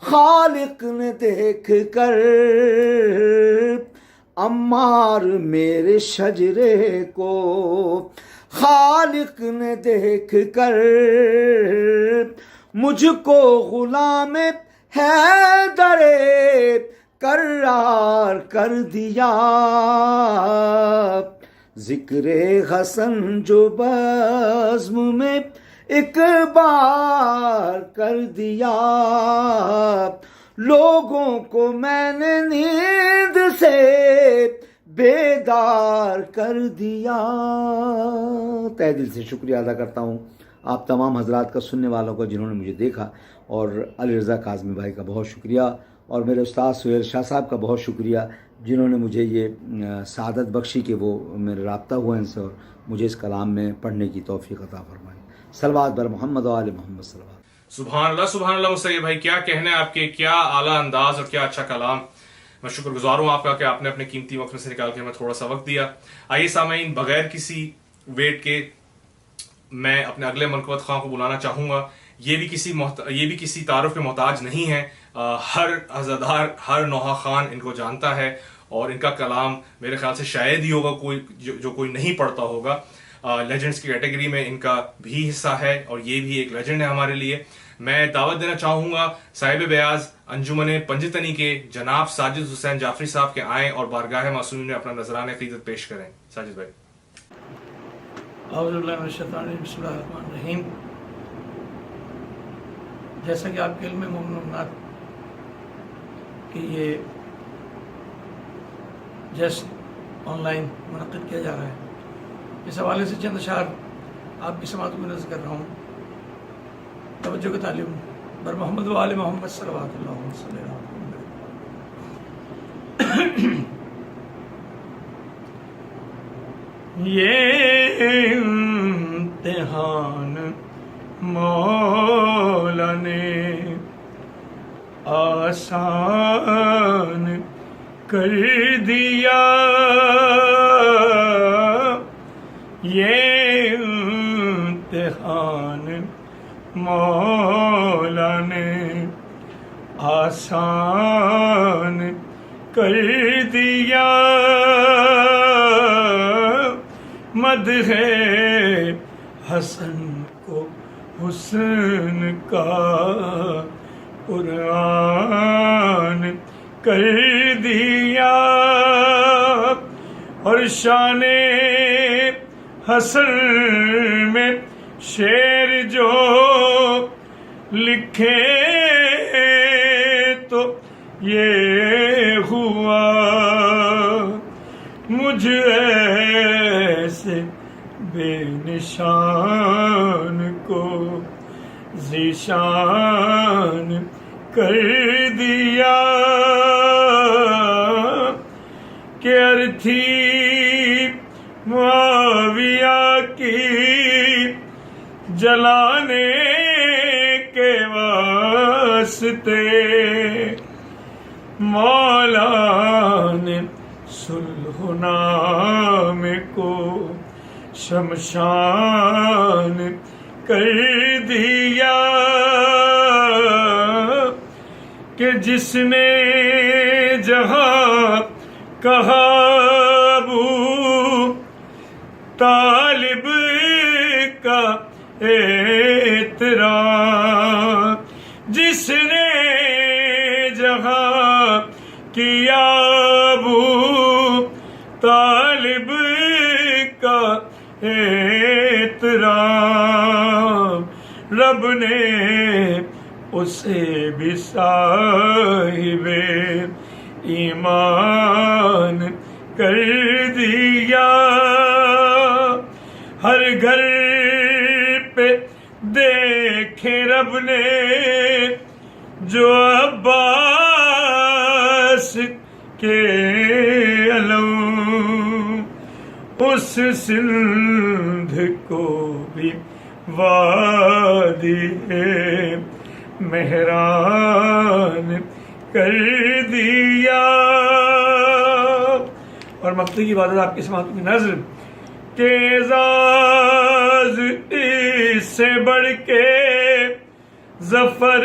خالق نے دیکھ کر، عمار میرے شجرے کو خالق نے دیکھ کر، مجھ کو غلام حیدر کرار کر دیا، ذکر حسن جو بزم میں ایک بار کر دیا، لوگوں کو میں نے نیند سے بیدار کر دیا. تہ دل سے شکریہ ادا کرتا ہوں آپ تمام حضرات کا، سننے والوں کا جنہوں نے مجھے دیکھا، اور علی رضا کاظمی بھائی کا بہت شکریہ، اور میرے استاد سہیل شاہ صاحب کا بہت شکریہ جنہوں نے مجھے یہ سعادت بخشی کہ وہ میرا رابطہ ہوا ان سے اور مجھے اس کلام میں پڑھنے کی توفیق عطا فرمائی. صلوات بر محمد و آل محمد. صلوات. سبحان اللہ مصطفی بھائی، کیا کہنے آپ کے، کیا اعلیٰ انداز اور کیا اچھا کلام. میں شکر گزار ہوں آپ کا کہ آپ نے اپنے قیمتی وقت میں سے نکال کے ہمیں تھوڑا سا وقت دیا. آئیے سامعین، بغیر کسی ویٹ کے میں اپنے اگلے منقبت خواہ کو بلانا چاہوں گا. یہ بھی کسی تعارف کے محتاج نہیں ہے، ہر عزادار، ہر نوحہ خان ان کو جانتا ہے، اور ان کا کلام میرے خیال سے شاید ہی ہوگا کوئی جو کوئی نہیں پڑھتا ہوگا. لیجنڈز کی کیٹیگری میں ان کا بھی حصہ ہے، اور یہ بھی ایک لیجنڈ ہے ہمارے لیے. میں دعوت دینا چاہوں گا صاحب بیاض انجمن پنجتنی کے جناب ساجد حسین جعفری صاحب کے آئیں اور بارگاہ معصومین میں اپنا نذرانہ عقیدت پیش کریں. ساجد بھائی. اعوذ باللہ من الشیطان الرجیم، بسم اللہ الرحمن الرحیم. جیسا کہ آپ کے علم میں مومنات کہ یہ جشن آن لائن منعقد کیا جا رہا ہے، اس حوالے سے چند اشعار آپ کی سماعت میں نظر کر رہا ہوں. توجہ کا تعلیم بر محمد و آل محمد صلوات اللہ علیہ وسلم. یہ امتحان مولا نے آسان کر دیا، یہ امتحان مولا نے آسان کر دیا، مدح حسن کو حسن کا قرآن کر دیا، اور شان حسن میں شعر جو لکھے تو یہ ہوا، مجھ ایسے بے نشان کو ذیشان کر دیا، کہ ارتھی معاویہ کی جلانے کے واسطے مولا نے صلح نامے کو شمشان کر دیا، کہ جس نے جہاں کہا ابو طالب کا احترام، رب نے اسے بھی صاحب ایمان کر دیا. ہر گھر پہ دیکھے رب نے جو عباس کے علم، اس سندھ کو بھی وادی مہران کر دیا. اور مقطع کی عبادت آپ کی سماعت میں نظر کہ اعزاز اس سے بڑھ کے ظفر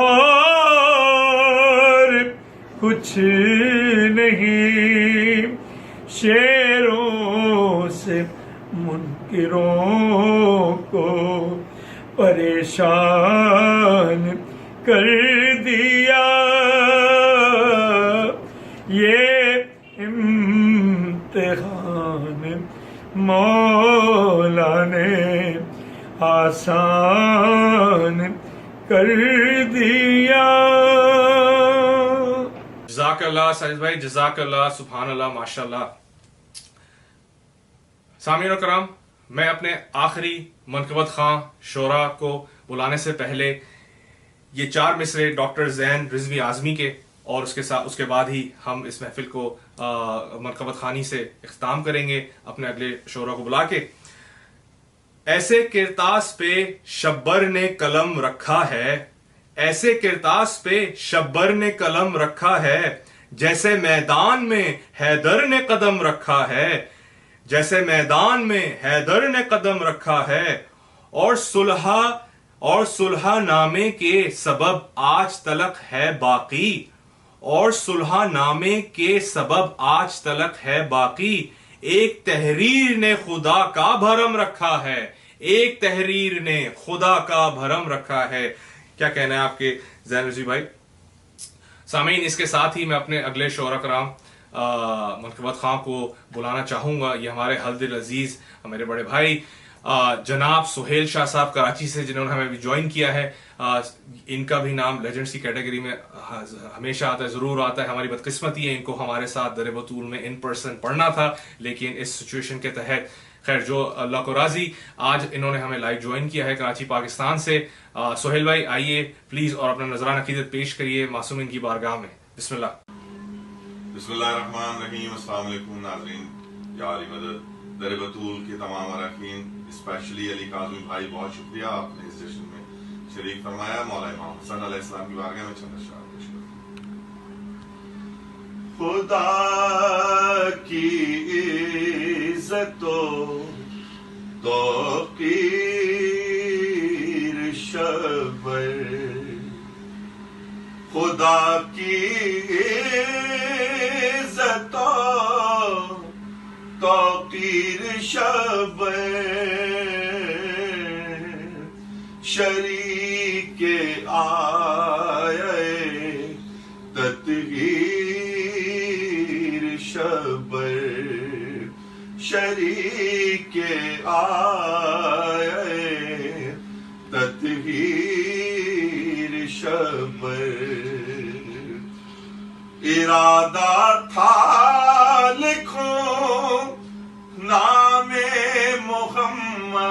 اور کچھ نہیں، شیروں سے منکروں کو پریشان کر دیا. یہ امتحان مولا نے آسان کر دیا. جزاک اللہ ساجد بھائی، جزاک اللہ، سبحان اللہ، ماشاء اللہ. سامعین کرام، میں اپنے آخری منقبت خواں شعراء کو بلانے سے پہلے یہ 4 مصرے ڈاکٹر زین رضوی اعظمی کے، اور اس کے بعد ہی ہم اس محفل کو منقبت خوانی سے اختتام کریں گے اپنے اگلے شعراء کو بلا کے. ایسے کرتاس پہ شبر نے قلم رکھا ہے، ایسے کرتاس پہ شبر نے قلم رکھا ہے، جیسے میدان میں حیدر نے قدم رکھا ہے، جیسے میدان میں حیدر نے قدم رکھا ہے. اور صلح نامے کے سبب آج تلک ہے باقی، اور صلح نامے کے سبب آج تلک ہے باقی. ایک تحریر نے خدا کا بھرم رکھا ہے، ایک تحریر نے خدا کا بھرم رکھا ہے. کیا کہنا ہے آپ کے زین رضوی بھائی؟ سامعین، اس کے ساتھ ہی میں اپنے اگلے شعراء کرام منقبت خواں کو بلانا چاہوں گا. یہ ہمارے حلدل عزیز میرے بڑے بھائی جناب سہیل شاہ صاحب کراچی سے، جنہوں نے ہمیں بھی جوائن کیا ہے. ان کا بھی نام لیجنڈز کی کیٹیگری میں ہمیشہ آتا ہے، ضرور آتا ہے. ہماری بدقسمتی ہے ان کو ہمارے ساتھ در بطول میں ان پرسن پڑھنا تھا، لیکن اس سچویشن کے تحت خیر جو اللہ کو راضی، آج انہوں نے ہمیں لائیو جوائن کیا ہے کراچی پاکستان سے. سہیل بھائی آئیے پلیز اور اپنا نذران عقیدت پیش کریے معصومین کی بارگاہ میں. بسم اللہ. بسم اللہ الرحمن الرحیم. السلام علیکم ناظرین، یا علی مدد در بطول کے تمام اراکین، اسپیشلی علی کاظمی بھائی، بہت شکریہ آپ نے اس سیشن میں شریک فرمایا. مولا امام حسن علیہ السلام کی بارگاہ میں چند اشعار پیش کروں. خدا کی عزت و توقیر شبر، خدا کی عزت و توقیر شبر، شریک آئے تطہیر شبر، شریک آئے تطہیر شبر. ارادہ تھا لکھوں نام محمد،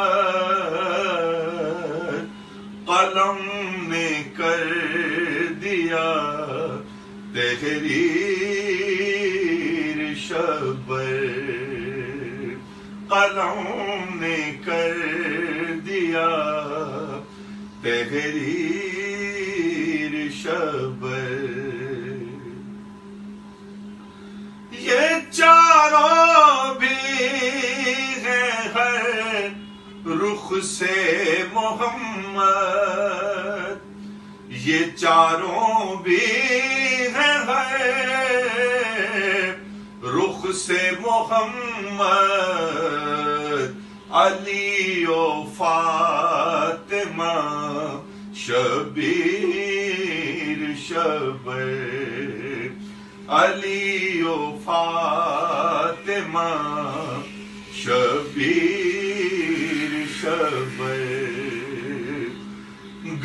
قلم نے کر دیا تحریر شبر، قلم نے کر دیا تحریر شبر. یہ چاروں بھی ہیں ہر رخ سے محمد، یہ چاروں بھی ہیں ہر رخ سے محمد. علی و فاطمہ شبیر شبر، علی و فاطمہ شبیر شبر.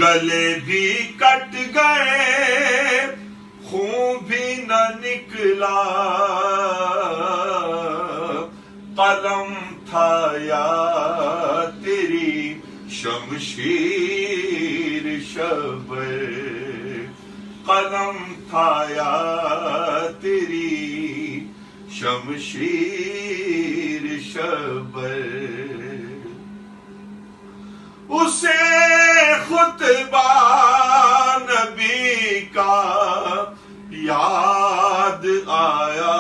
گلے بھی کٹ گئے خون بھی نہ نکلا قلم تھا یا تیری شمشیر شبر قلم تھا یا تیری شمشیر شبر اسے خطبہ نبی کا یاد آیا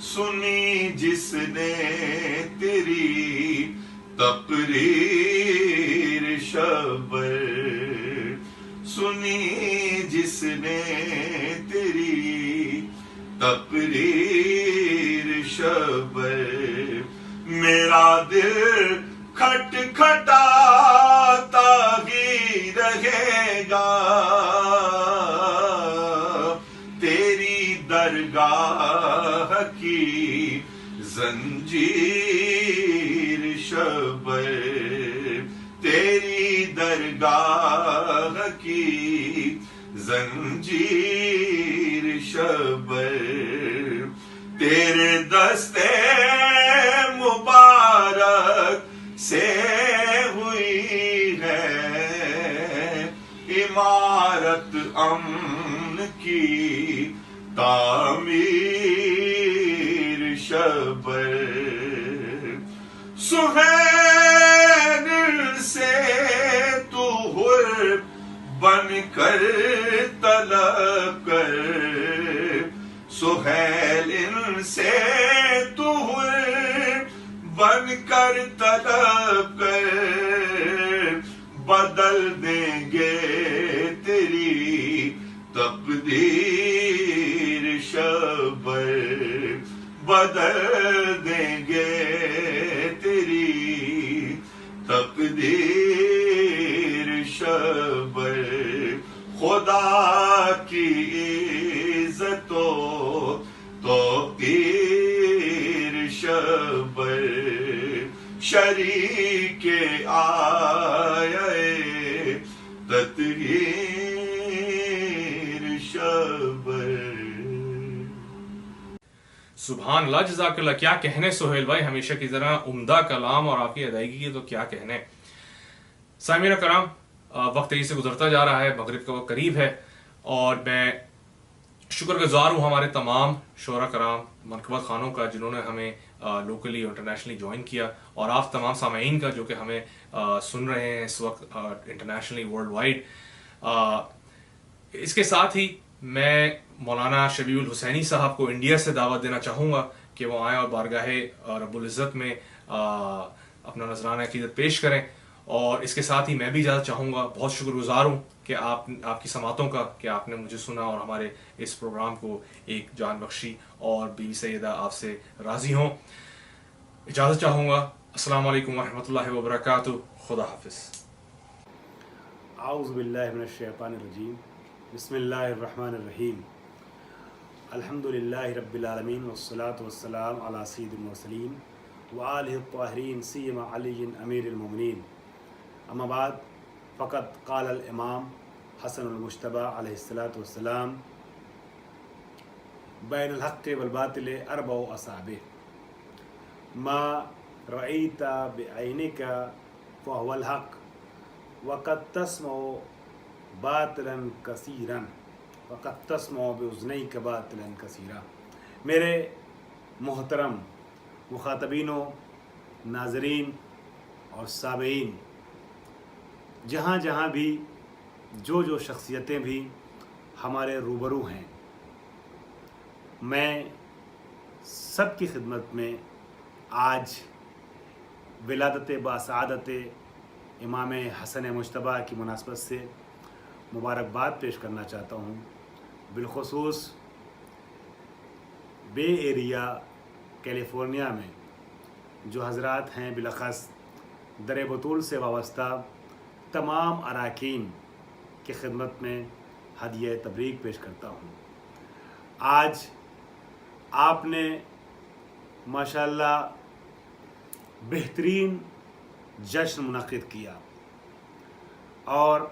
سنی جس نے تیری تقریر شبر سنی جس نے تیری تقریر شبر میرا دل کھٹ کھٹاتا ہی رہے گا تیری درگاہ کی زنجیر شبر تیری درگاہ کی زنجیر شبر تیرے دستے مبارک سے ہوئی ہے عمارت امن کی تعمیر شبر سہیل سے تو حر بن کر طلب کر سہیل سے تو حر بن کر طلب کر بدل دیں گے تیری تقدیر شبر بدل دیں گے تیری تقدیر شبر خدا کی عزت و توقیر شبر شریک آئے تطہیر شبر. سبحان اللہ، جزاک اللہ. کیا کہنے سہیل بھائی، ہمیشہ کی طرح عمدہ کلام اور آپ کی ادائیگی کی تو کیا کہنے. سامعین کرام، وقت تیزی سے گزرتا جا رہا ہے، مغرب کا وقت قریب ہے، اور میں شکر گزار ہوں ہمارے تمام شعراء کرام، منقبت خانوں کا جنہوں نے ہمیں لوکلی اور انٹرنیشنلی جوائن کیا، اور آپ تمام سامعین کا جو کہ ہمیں سن رہے ہیں اس وقت انٹرنیشنلی ورلڈ وائڈ. اس کے ساتھ ہی میں مولانا شبیع الحسینی صاحب کو انڈیا سے دعوت دینا چاہوں گا کہ وہ آئیں اور بارگاہ رب العزت میں اپنا نذرانہ عقیدت پیش کریں. اور اس کے ساتھ ہی میں بھی اجازت چاہوں گا. بہت شکر گزار ہوں کہ آپ کی سماعتوں کا، کہ آپ نے مجھے سنا اور ہمارے اس پروگرام کو ایک جان بخشی، اور بی سیدہ آپ سے راضی ہوں. اجازت چاہوں گا. السلام علیکم ورحمۃ اللہ وبرکاتہ. خدا حافظ. اعوذ باللہ من الشیطان الرجیم. بسم اللہ الرحمن الرحیم. الحمد للہ رب العالمین والصلاة والسلام علی سید المرسلین وآلہ الطاہرین سیما علی امیر المومنین. اما بعد، فقط قال الامام حسن المجتبی علیہ الصلاۃ والسلام: بین الحق والباطل اربع اصابع ما رأیت بعینک فهو الحق وقد تسمع باطلا کثیرا وقد تسمع باذنیک باطلا کثیرا. میرے محترم مخاطبینوں، ناظرین اور سامعین، جہاں جہاں بھی جو شخصیتیں بھی ہمارے روبرو ہیں، میں سب کی خدمت میں آج ولادت باسعادت امام حسن مجتبی کی مناسبت سے مبارکباد پیش کرنا چاہتا ہوں. بالخصوص بے ایریا کیلیفورنیا میں جو حضرات ہیں، بالاخص در بطول سے وابستہ تمام اراکین کی خدمت میں ہدیہ تبریک پیش کرتا ہوں. آج آپ نے ماشاءاللہ بہترین جشن منعقد کیا. اور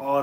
اور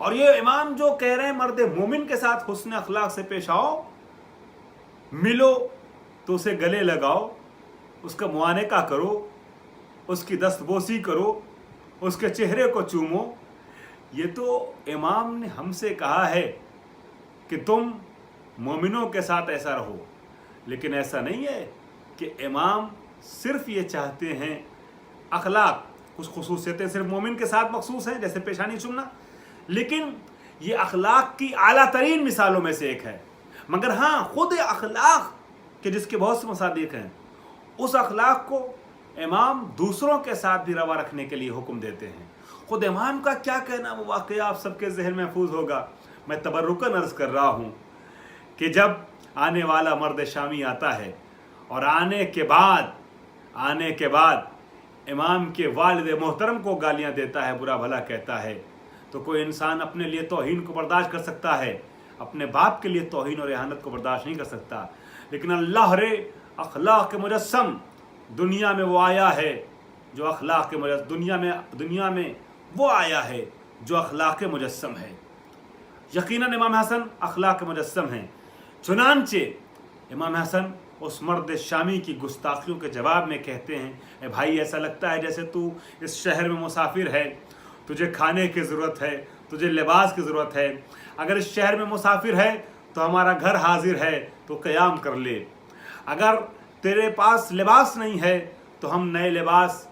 اور یہ امام جو کہہ رہے ہیں مرد مومن کے ساتھ حسن اخلاق سے پیش آؤ، ملو تو اسے گلے لگاؤ، اس کا معانقہ کرو، اس کی دست بوسی کرو، اس کے چہرے کو چومو، یہ تو امام نے ہم سے کہا ہے کہ تم مومنوں کے ساتھ ایسا رہو. لیکن ایسا نہیں ہے کہ امام صرف یہ چاہتے ہیں اخلاق، کچھ خصوصیتیں صرف مومن کے ساتھ مخصوص ہیں جیسے پیشانی چومنا، لیکن یہ اخلاق کی اعلیٰ ترین مثالوں میں سے ایک ہے. مگر ہاں خود اخلاق کے جس کے بہت سے مصادیق ہیں، اس اخلاق کو امام دوسروں کے ساتھ بھی روا رکھنے کے لیے حکم دیتے ہیں. خود امام کا کیا کہنا وہ واقعہ آپ سب کے ذہن محفوظ ہوگا. میں تبرکاً عرض کر رہا ہوں کہ جب آنے والا مرد شامی آتا ہے اور آنے کے بعد امام کے والد محترم کو گالیاں دیتا ہے، برا بھلا کہتا ہے، تو کوئی انسان اپنے لیے توہین کو برداشت کر سکتا ہے، اپنے باپ کے لیے توہین اور اہانت کو برداشت نہیں کر سکتا. لیکن اللہ رے اخلاق کے مجسم دنیا میں وہ آیا ہے جو اخلاق کے مجسم دنیا میں وہ آیا ہے جو اخلاق کے مجسم ہے. یقیناً امام حسن اخلاق کے مجسم ہیں. چنانچہ امام حسن اس مرد شامی کی گستاخیوں کے جواب میں کہتے ہیں، اے بھائی ایسا لگتا ہے جیسے تو اس شہر میں مسافر ہے، تجھے کھانے کی ضرورت ہے، تجھے لباس کی ضرورت ہے. اگر اس شہر میں مسافر ہے تو ہمارا گھر حاضر ہے، تو قیام کر لے. اگر تیرے پاس لباس نہیں ہے تو ہم نئے لباس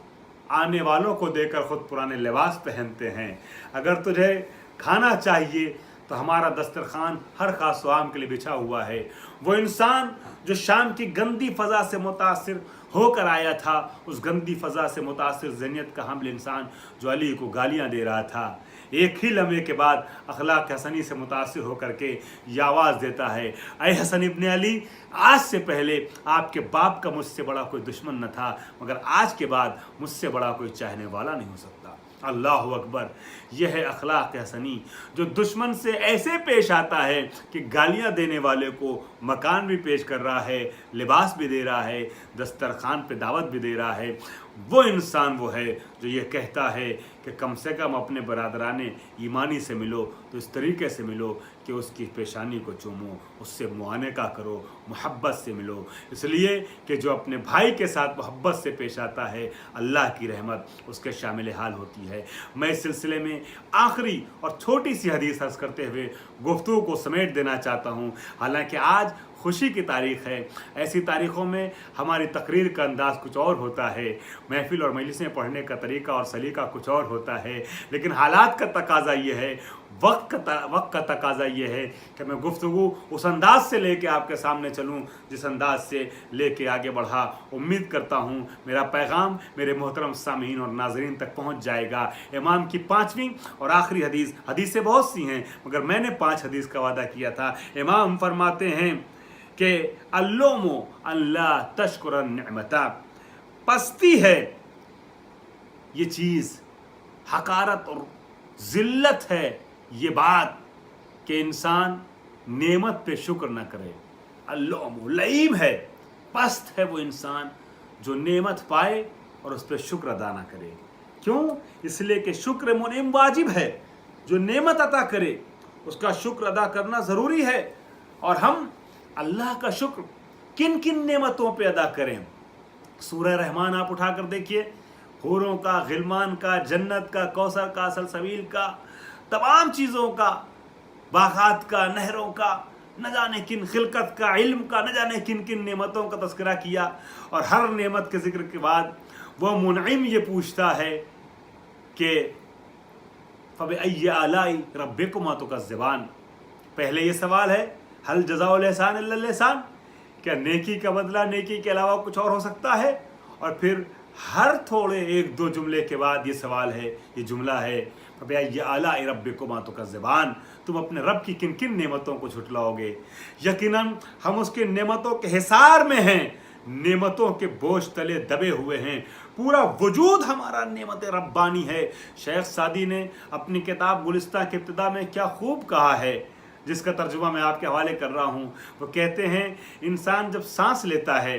آنے والوں کو دے کر خود پرانے لباس پہنتے ہیں. اگر تجھے کھانا چاہیے تو ہمارا دسترخوان ہر خاص و عام کے لیے بچھا ہوا ہے. وہ انسان جو شام کی گندی فضا سے متاثر ہو کر آیا تھا، اس گندی فضا سے متاثر ذہنیت کا حامل انسان جو علی کو گالیاں دے رہا تھا، ایک ہی لمحے کے بعد اخلاق حسنی سے متاثر ہو کر کے یہ آواز دیتا ہے، اے حسن ابن علی، آج سے پہلے آپ کے باپ کا مجھ سے بڑا کوئی دشمن نہ تھا، مگر آج کے بعد مجھ سے بڑا کوئی چاہنے والا نہیں ہو سکتا. اللہ اکبر. یہ ہے اخلاق حسنی جو دشمن سے ایسے پیش آتا ہے کہ گالیاں دینے والے کو مکان بھی پیش کر رہا ہے، لباس بھی دے رہا ہے، دسترخوان پہ دعوت بھی دے رہا ہے. وہ انسان وہ ہے جو یہ کہتا ہے کہ کم سے کم اپنے برادران ایمانی سے ملو تو اس طریقے سے ملو کہ اس کی پیشانی کو چومو، اس سے معانقہ کرو، محبت سے ملو. اس لیے کہ جو اپنے بھائی کے ساتھ محبت سے پیش آتا ہے، اللہ کی رحمت اس کے شامل حال ہوتی ہے. میں اس سلسلے میں آخری اور چھوٹی سی حدیث عرض کرتے ہوئے گفتگو کو سمیٹ دینا چاہتا ہوں. حالانکہ آج خوشی کی تاریخ ہے، ایسی تاریخوں میں ہماری تقریر کا انداز کچھ اور ہوتا ہے، محفل اور مجلسیں پڑھنے کا طریقہ اور سلیقہ کچھ اور ہوتا ہے. لیکن حالات کا تقاضا یہ ہے، وقت کا تقاضا یہ ہے کہ میں گفتگو اس انداز سے لے کے آپ کے سامنے چلوں جس انداز سے لے کے آگے بڑھا. امید کرتا ہوں میرا پیغام میرے محترم سامعین اور ناظرین تک پہنچ جائے گا. امام کی 5ویں اور آخری حدیثیں بہت سی ہیں مگر میں نے 5 حدیث کا وعدہ کیا تھا. امام فرماتے ہیں کہ اللوم اللہ تشکر النعمتا، پستی ہے یہ چیز، حقارت اور ذلت ہے یہ بات کہ انسان نعمت پہ شکر نہ کرے. اللوم لئیم ہے، پست ہے وہ انسان جو نعمت پائے اور اس پہ شکر ادا نہ کرے. کیوں؟ اس لیے کہ شکر منعم واجب ہے. جو نعمت عطا کرے اس کا شکر ادا کرنا ضروری ہے. اور ہم اللہ کا شکر کن کن نعمتوں پہ ادا کریں؟ سورہ رحمان آپ اٹھا کر دیکھیے، حوروں کا، غلمان کا، جنت کا، کوثر کا، سلسبیل کا، تمام چیزوں کا، باغات کا، نہروں کا، نہ جانے کن خلقت کا، علم کا، نہ جانے کن کن نعمتوں کا تذکرہ کیا. اور ہر نعمت کے ذکر کے بعد وہ منعم یہ پوچھتا ہے کہ فَبِأَيِّ آلَاءِ رَبِّكُمَا تُكَذِّبَانِ. پہلے یہ سوال ہے حل جزاء الاحسان الا الاحسان، کیا نیکی کا بدلہ نیکی کے علاوہ کچھ اور ہو سکتا ہے؟ اور پھر ہر تھوڑے 1-2 جملے کے بعد یہ سوال ہے، یہ جملہ ہے فَبِأَيِّ آلَاءِ رَبِّكُمَا تُكَذِّبَانِ. تم اپنے رب کی کن کن نعمتوں کو جھٹلاؤ گے؟ یقیناً ہم اس کے نعمتوں کے حصار میں ہیں، نعمتوں کے بوجھ تلے دبے ہوئے ہیں. پورا وجود ہمارا نعمت ربانی ہے. شیخ سعدی نے اپنی کتاب گلستہ کے ابتدا میں کیا خوب کہا ہے، جس کا ترجمہ میں آپ کے حوالے کر رہا ہوں. وہ کہتے ہیں انسان جب سانس لیتا ہے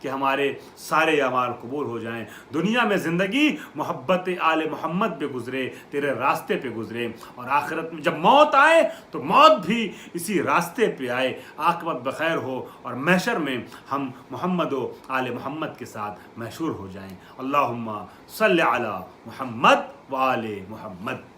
کہ ہمارے سارے اعمال قبول ہو جائیں. دنیا میں زندگی محبت آل محمد پہ گزرے, تیرے راستے پہ گزرے, اور آخرت میں جب موت آئے تو موت بھی اسی راستے پہ آئے, عاقبت بخیر ہو اور محشر میں ہم محمد و آل محمد کے ساتھ محشور ہو جائیں. اللہم صلی علی محمد و آل محمد.